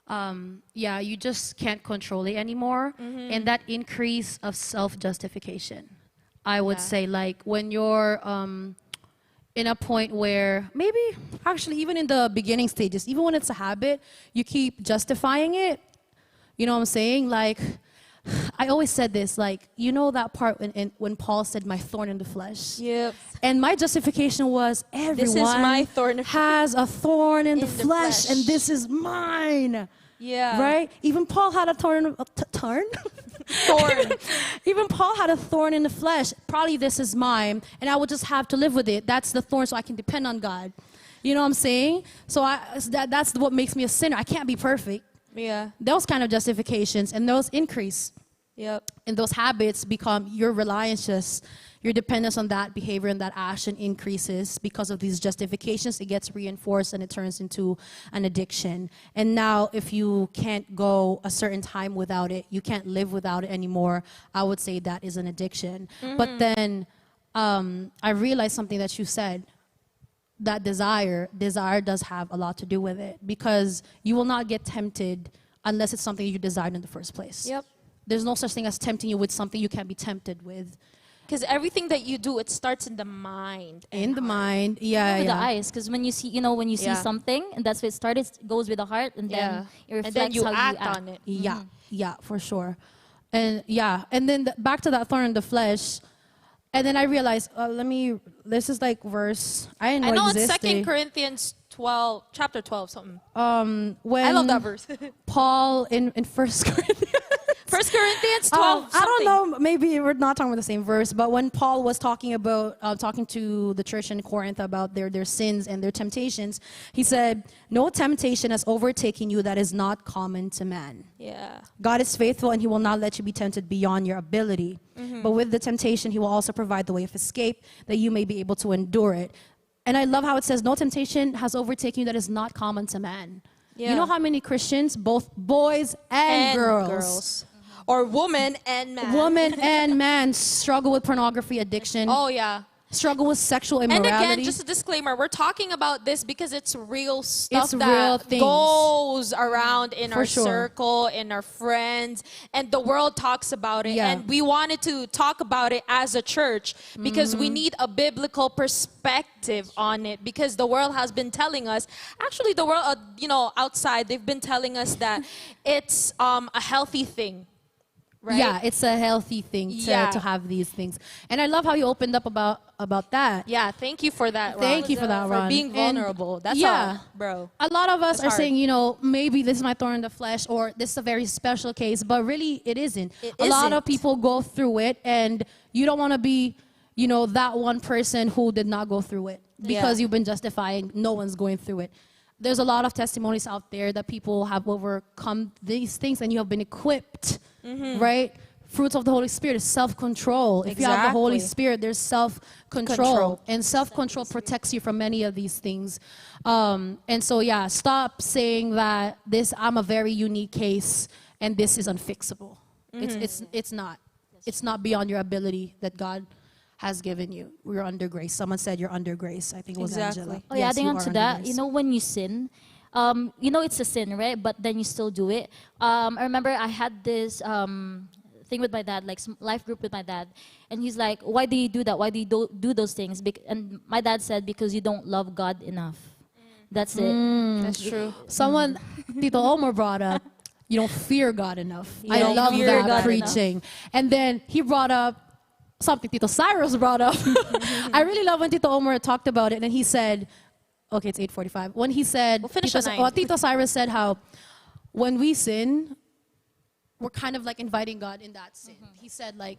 Yeah, you just can't control it anymore. And that increase of self-justification. I would say, like, when you're in a point where maybe actually even in the beginning stages, even when it's a habit, you keep justifying it. You know what I'm saying? Like, I always said this, like, that part when Paul said, my thorn in the flesh. Yep. And my justification was, everyone is my thorn has a thorn in the the flesh, flesh. and this is mine. Yeah. Right? Even Paul had a thorn. Thorn? Even Paul had a thorn in the flesh. Probably this is mine, and I will just have to live with it. That's the thorn, so I can depend on God. You know what I'm saying? So that's what makes me a sinner. I can't be perfect. Yeah. Those kind of justifications and those increase. Yep. And those habits become your reliance, just your dependence on that behavior and that action increases because of these justifications. It gets reinforced and it turns into an addiction. And now if you can't go a certain time without it, you can't live without it anymore, I would say that is an addiction. But then I realized something that you said, that desire does have a lot to do with it, because you will not get tempted unless it's something you desired in the first place. Yep. There's no such thing as tempting you with something you can't be tempted with. Because everything that you do, it starts in the mind. In the mind, yeah, With yeah. the eyes, because when you see something, and that's where it started, it goes with the heart, and then it reflects And then you how act you act on it. Yeah, yeah, for sure. And yeah, and then back to that thorn in the flesh. And then I realized, this is like verse, I didn't know I know it's existed. 2 Corinthians 12, chapter 12, something. When I love that verse. Paul in 1 Corinthians. 1 Corinthians 12, I don't something. know, maybe we're not talking about the same verse, but when Paul was talking to the church in Corinth about their sins and their temptations, he said, no temptation has overtaken you that is not common to man. Yeah. God is faithful and he will not let you be tempted beyond your ability. But with the temptation, he will also provide the way of escape that you may be able to endure it. And I love how it says, no temptation has overtaken you that is not common to man. Yeah. You know how many Christians, both boys and girls, or woman and man. woman and man, struggle with pornography addiction, Oh, yeah. struggle with sexual And immorality. again, just a disclaimer, we're talking about this because it's real stuff It's that real things. goes around in For our sure. circle, in our friends, and the world talks about it. Yeah. And we wanted to talk about it as a church because Mm-hmm. we need a biblical perspective on it, because the world has been telling us, actually the world, outside, they've been telling us that it's a healthy thing. Right? Yeah, it's a healthy thing to have these things. And I love how you opened up about that. Yeah, thank you for that, Ron. Thank you for that, Ron. For being And vulnerable. That's yeah, all, bro. A lot of us That's are hard. saying, maybe this is my thorn in the flesh, or this is a very special case, but really it isn't. It a lot isn't. of people go through it, and you don't want to be, that one person who did not go through it because Yeah. you've been justifying no one's going through it. There's a lot of testimonies out there that people have overcome these things, and you have been equipped, right? Fruits of the Holy Spirit is self-control. If you have the Holy Exactly. Spirit, there's self-control. Control. And self-control protects you from many of these things. And so, yeah, stop saying that I'm a very unique case and this is unfixable. It's not. It's not beyond your ability that God has given you. We're under grace. Someone said you're under grace. I think it was Exactly. Angela. Oh, yeah, Yes, adding you on are to under that, grace. when you sin, it's a sin, right? But then you still do it. I remember I had this thing with my dad, like life group with my dad, and he's like, "Why do you do that? Why do you do those things?" And my dad said, "Because you don't love God enough." That's it. That's true. Someone, Tito Omar brought up, you don't fear God enough. I don't love fear that God preaching. And then he brought up something Tito Cyrus brought up. I really love when Tito Omar talked about it, and he said, okay, it's 8:45. When he said, We'll finish at 9. Tito Cyrus said how when we sin, we're kind of like inviting God in that sin. He said like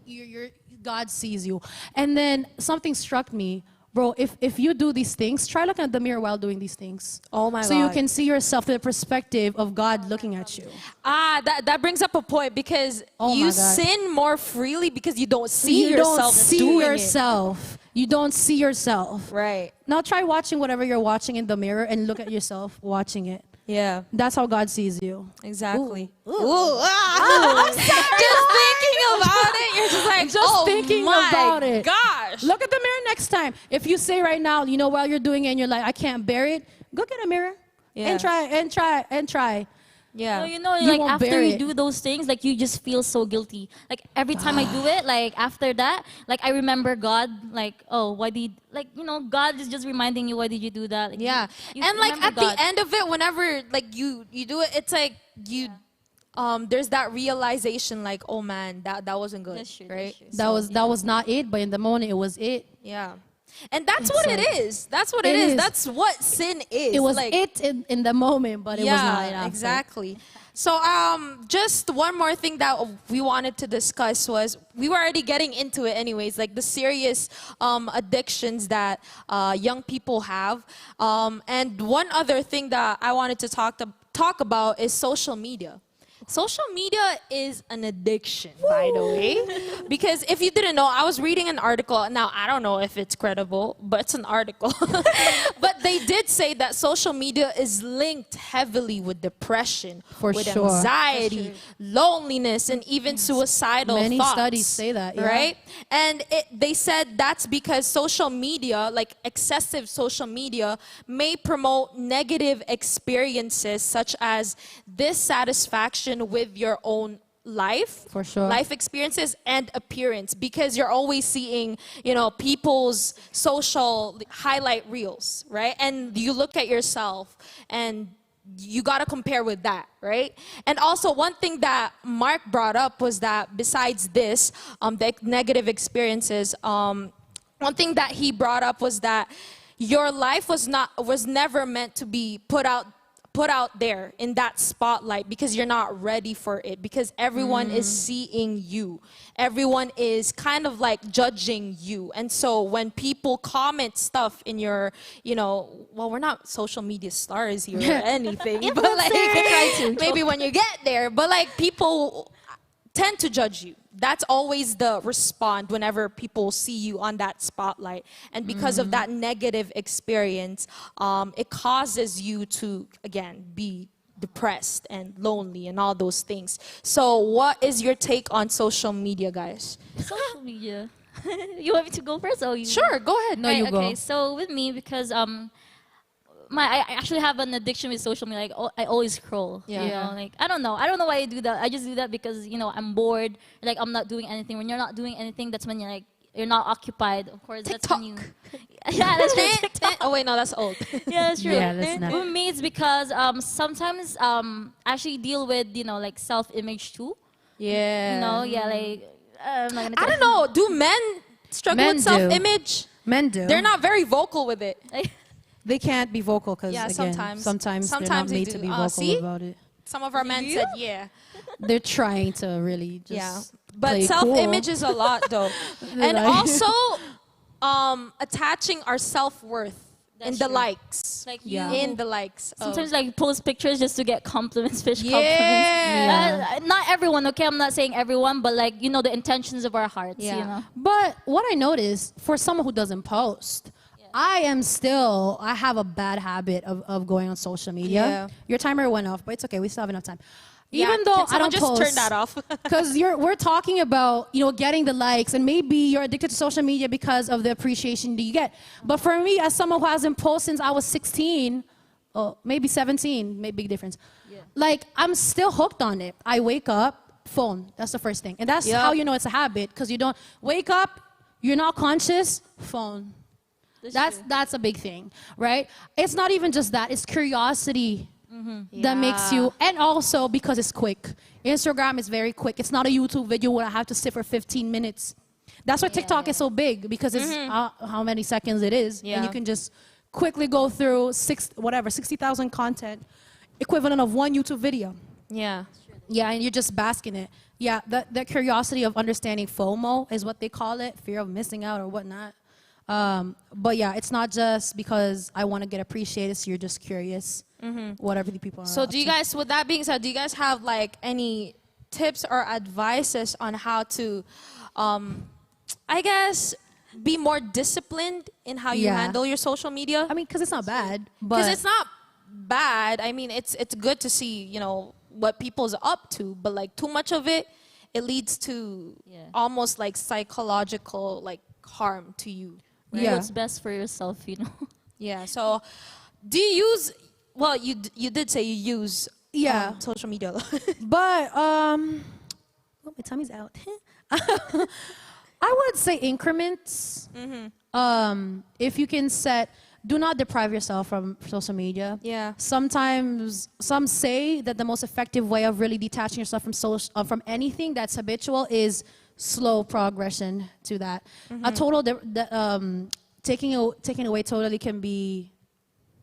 God sees you. And then something struck me, bro, if you do these things, try looking at the mirror while doing these things. Oh my so God. you can see yourself through the perspective of God looking at you. That brings up a point because Oh you my God. sin more freely because you don't see You yourself don't see doing yourself. You don't see yourself. it. Right. Now try watching whatever you're watching in the mirror and look at yourself watching it. Yeah. That's how God sees you. Exactly. Just thinking about it, you're just like, Just thinking my about it. gosh. Look at the mirror next time. If you say right now, you know, while you're doing it and you're like, I can't bear it, go get a mirror Yeah. and try. Yeah. No, you know, You like won't after bear you it. do those things, like you just feel so guilty. Like every time I do it, like after that, like I remember God, like, oh, why did, like, you know, God is just reminding you, why did you do that? Like, Yeah. you And like remember at God. the end of it, whenever like you do it, it's like you there's that realization like, oh man, that wasn't good. That's true, right? that's true. That was not it, but in the moment it was it. Yeah. And that's what it like- is. That's what it It is. is. That's what sin is. It was like, it in the moment, but it was not it after. exactly. So just one more thing that we wanted to discuss was we were already getting into it anyways, like the serious addictions that young people have. And one other thing that I wanted to talk about is social media. Social media is an addiction, by the way. Because if you didn't know, I was reading an article. Now, I don't know if it's credible, but it's an article. But they did say that social media is linked heavily with depression, For with sure. anxiety, loneliness, and even suicidal Many thoughts. studies say that, yeah. Right? And they said that's because social media, like excessive social media, may promote negative experiences such as dissatisfaction with your own life, For sure. life experiences and appearance, because you're always seeing, you know, people's social highlight reels, right? And you look at yourself and you got to compare with that, right? And also one thing that Mark brought up was that besides this, the negative experiences, one thing that he brought up was that your life was never meant to be put out there in that spotlight because you're not ready for it, because everyone is seeing you. Everyone is kind of like judging you. And so when people comment stuff in your, you know, well, we're not social media stars here or anything, but like maybe when you get there, but like people tend to judge you. That's always the response whenever people see you on that spotlight. And because of that negative experience, it causes you to, again, be depressed and lonely and all those things. So what is your take on social media, guys? Social media. You want me to go first? Oh, you Sure, go ahead. No, you go. Okay, so with me, because I actually have an addiction with social media. Like I always scroll. Yeah. You know, like I don't know why I do that. I just do that because, you know, I'm bored. Like I'm not doing anything. When you're not doing anything, that's when you're not occupied. Of course, that's when you. Yeah, that's true. TikTok. Oh wait, no, that's old. Yeah, that's true. Yeah, that's not- With me, it's because sometimes actually deal with, you know, like self-image too. Yeah. You know, yeah, like I'm not gonna I don't know. Do men struggle Men with do. self-image? Men do. They're not very vocal with it. They can't be vocal because Yeah, again, sometimes they're not they made do. to be vocal See? about it. Some of our men said, yeah. They're trying to really just Yeah. But play self-image cool. is a lot, though. And Like- also, attaching our self-worth in That's the true. likes. Like Yeah. In the likes. of- sometimes like post pictures just to get compliments, fish Yeah. compliments. Not everyone, okay? I'm not saying everyone, but like, you know, the intentions of our hearts, Yeah. you know? But what I noticed for someone who doesn't post, I have a bad habit of going on social media. Yeah. Your timer went off, but it's okay. We still have enough time. Yeah, Even though can I someone don't just post, turn that off? because we're talking about, you know, getting the likes, and maybe you're addicted to social media because of the appreciation that you get. But for me, as someone who hasn't posted since I was 16, or maybe 17, maybe big difference. Like I'm still hooked on it. I wake up, phone. That's the first thing, and that's Yup. how you know it's a habit, because you don't wake up, you're not conscious, phone. That's a big thing, right? It's not even just that. It's curiosity that makes you, and also because it's quick. Instagram is very quick. It's not a YouTube video where I have to sit for 15 minutes. That's why TikTok is so big, because it's how many seconds it is, and Yeah. you can just quickly go through 60,000 content, equivalent of one YouTube video. Yeah. Yeah, and you're just basking it. Yeah, that curiosity of understanding FOMO is what they call it, fear of missing out or whatnot. But yeah, it's not just because I want to get appreciated, so you're just curious what other people are So up do you to. guys, with that being said, do you guys have like any tips or advices on how to, I guess, be more disciplined in how you Yeah. handle your social media? I mean, because it's not bad, but Because it's not bad. I mean, it's good to see, you know, what people's up to, but like too much of it, it leads to almost like psychological like harm to you. Do Yeah. what's best for yourself, you know. Yeah. So, do you use? Well, you did say you use Yeah. social media a lot. But oh, my tummy's out. I would say increments. If you can set, do not deprive yourself from social media. Yeah. Sometimes some say that the most effective way of really detaching yourself from from anything that's habitual is slow progression to that. A total taking away totally can be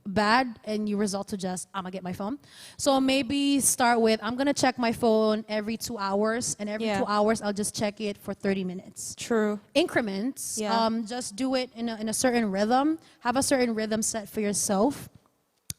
bad, and you result to just, I'm gonna get my phone. So maybe start with, I'm gonna check my phone every 2 hours, and every Yeah. 2 hours I'll just check it for 30 minutes. True. Increments. Yeah. Just do it in a certain rhythm. Have a certain rhythm set for yourself.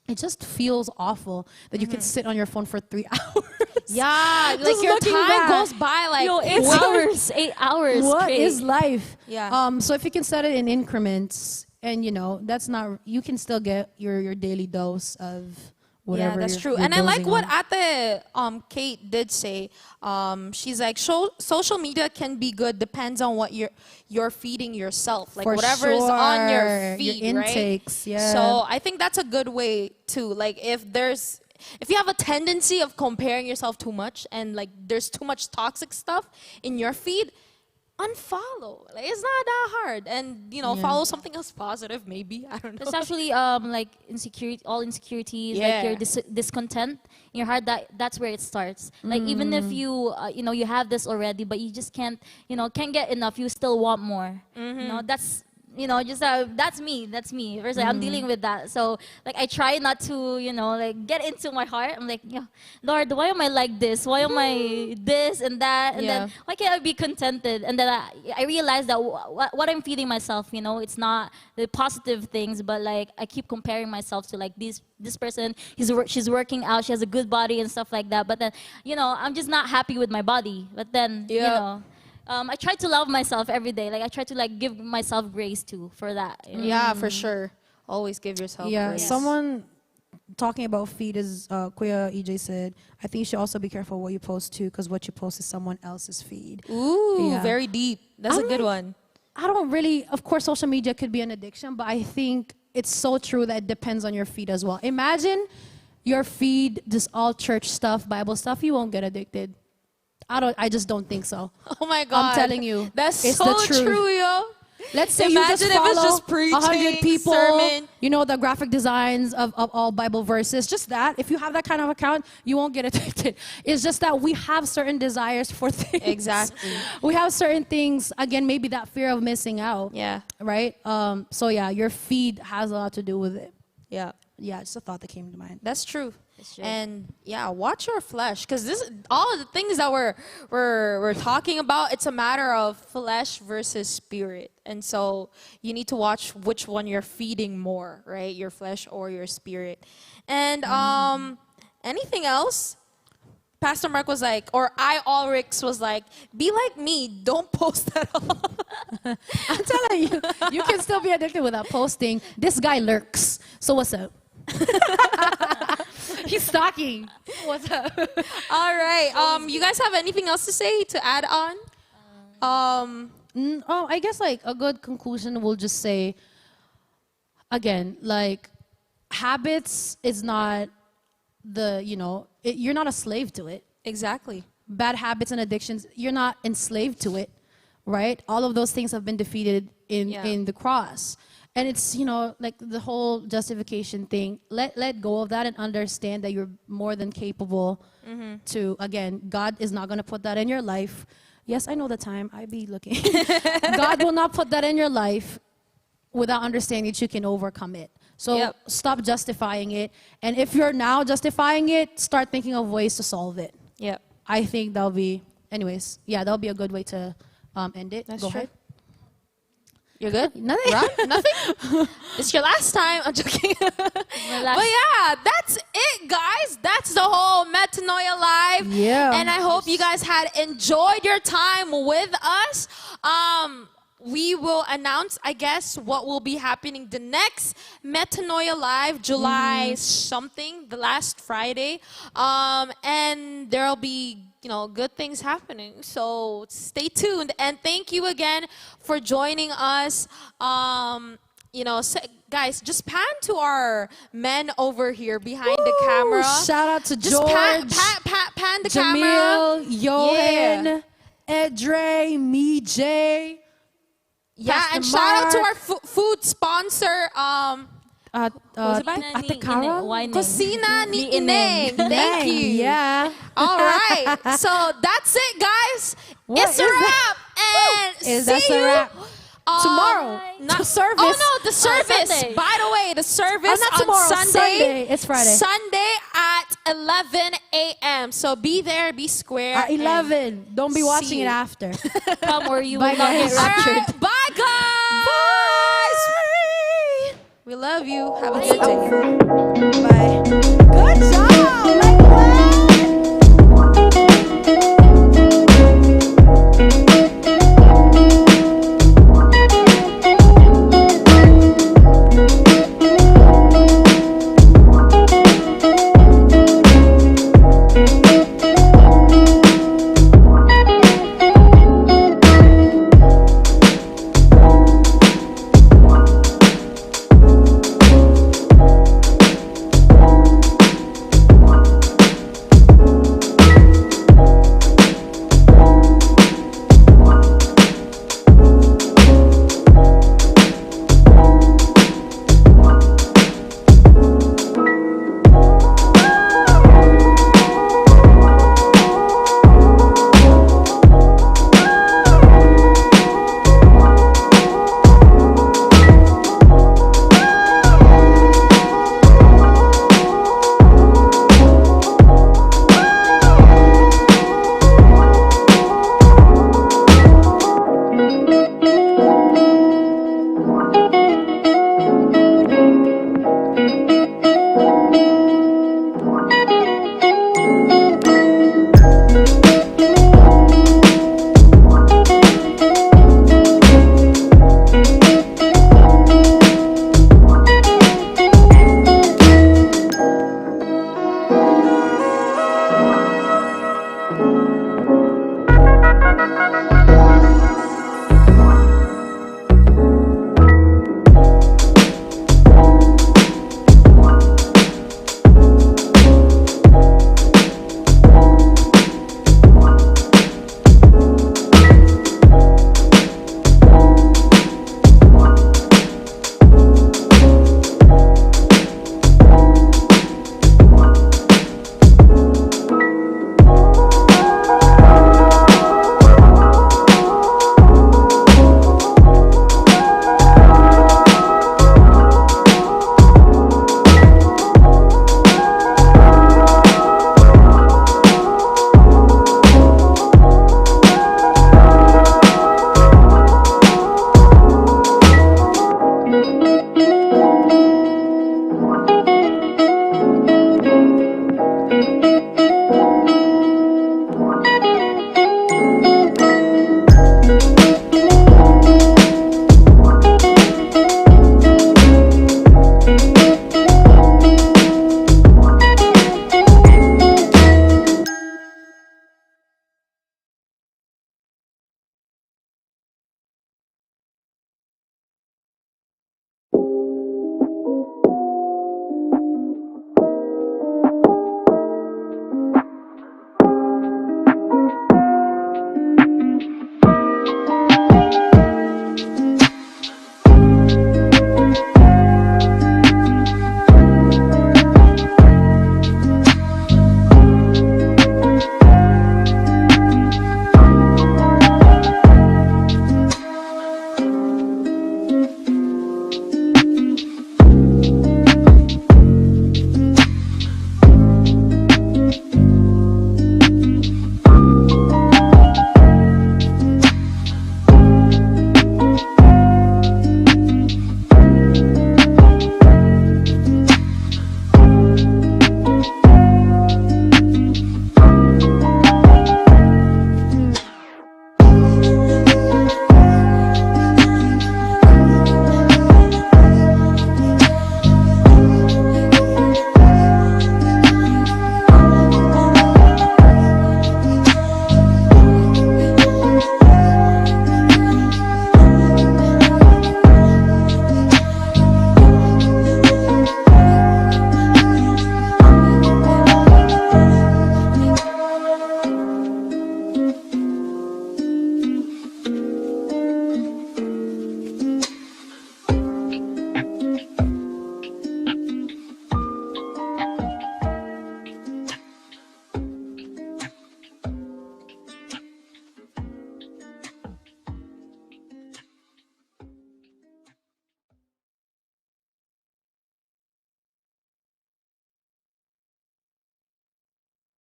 It just feels awful that you can sit on your phone for 3 hours. Yeah, like Just your looking time back. goes by like Yo, 8 quick. hours, 8 hours. What crazy. is life? Yeah. So if you can set it in increments, and you know that's not, you can still get your daily dose of whatever. Yeah, that's you're- true. you're And I like dosing what on. Ate Kate did say. She's like, social media can be good, depends on what you're feeding yourself, like For whatever is on your sure. feed, Your right? intakes, yeah. So I think that's a good way too. Like if you have a tendency of comparing yourself too much, and like there's too much toxic stuff in your feed, unfollow. Like it's not that hard, and you know, Yeah. follow something else positive. Maybe I don't know. It's actually like insecurity, all insecurities, Yeah. like your discontent in your heart. That's where it starts. Like even if you you know you have this already, but you just can't get enough. You still want more. You know that's. You know, just that's me. That's me. First, I'm dealing with that. So, like, I try not to, you know, like, get into my heart. I'm like, yeah, Lord, why am I like this? Why am I this and that? And then, why can't I be contented? And then I realized that what I'm feeding myself, you know, it's not the positive things, but like, I keep comparing myself to like this person. She's working out. She has a good body and stuff like that. But then, you know, I'm just not happy with my body. But then, you know. I try to love myself every day. Like I try to like give myself grace too for that. You know? Yeah, for sure. Always give yourself Yeah, grace. someone talking about feed is Kuya EJ said, I think you should also be careful what you post too, because what you post is someone else's feed. Ooh, Yeah. very deep. That's a good one. I don't really, of course, social media could be an addiction, but I think it's so true that it depends on your feed as well. Imagine your feed, just all church stuff, Bible stuff, you won't get addicted. I just don't think so. Oh my God. I'm telling you. That's it's so the truth. true, yo. Let's say Imagine you just if follow it's just 100 preaching, people, sermon. you know, the graphic designs of all Bible verses, just that. If you have that kind of account, you won't get addicted. It's just that we have certain desires for things. Exactly. We have certain things, again, maybe that fear of missing out. Yeah. Right? So yeah, your feed has a lot to do with it. Yeah. Yeah, just a thought that came to mind. That's true. And yeah, watch your flesh, because this all of the things that we're talking about, it's a matter of flesh versus spirit, and so you need to watch which one you're feeding more, right? Your flesh or your spirit. And anything else? Pastor Mark was like, or Ulrich was like, be like me, don't post at all. I'm telling you, you can still be addicted without posting. This guy lurks. So what's up? He's stalking. What's up? All right. You guys have anything else to say, to add on? I guess like a good conclusion will just say, again, like habits is not you're not a slave to it. Exactly. Bad habits and addictions, you're not enslaved to it, right? All of those things have been defeated in the cross. And it's, you know, like the whole justification thing. Let go of that and understand that you're more than capable to, again, God is not going to put that in your life. Yes, I know the time. I be looking. God will not put that in your life without understanding that you can overcome it. So stop justifying it. And if you're now justifying it, start thinking of ways to solve it. Yep. I think that'll be, anyways, yeah, that'll be a good way to end it. That's Go true. ahead. You're good? Nothing. Rob? Nothing? It's your last time. I'm joking. But yeah, that's it, guys. That's the whole Metanoia Live. Yeah. And I hope you guys had enjoyed your time with us. We will announce, I guess, what will be happening the next Metanoia Live, July something, the last Friday. And there'll be, good things happening. So stay tuned. And thank you again for joining us. Guys, just pan to our men over here behind the camera. Shout out to Just George, pan the camera. Jamil, Johan, Yeah. Edre, me, Jay. Yeah, Pastor and shout out to Mark. our food sponsor, was it by? Ate Cara? Cocina ni Ineng. Thank you. Yeah. All right. So that's it, guys. What It's a is wrap. And That's see a you wrap. Tomorrow. Not The service. Oh no, the service. Sunday. By the way, the service not on tomorrow, Sunday. Sunday. It's Friday. Sunday at 11 a.m. So be there, be square. At and 11. Don't be watching see it you. after. Come where you Bye, will not get guys. All raptured. right, bye guys. We love you. Have a good day. Bye. Good job.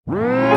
Woo!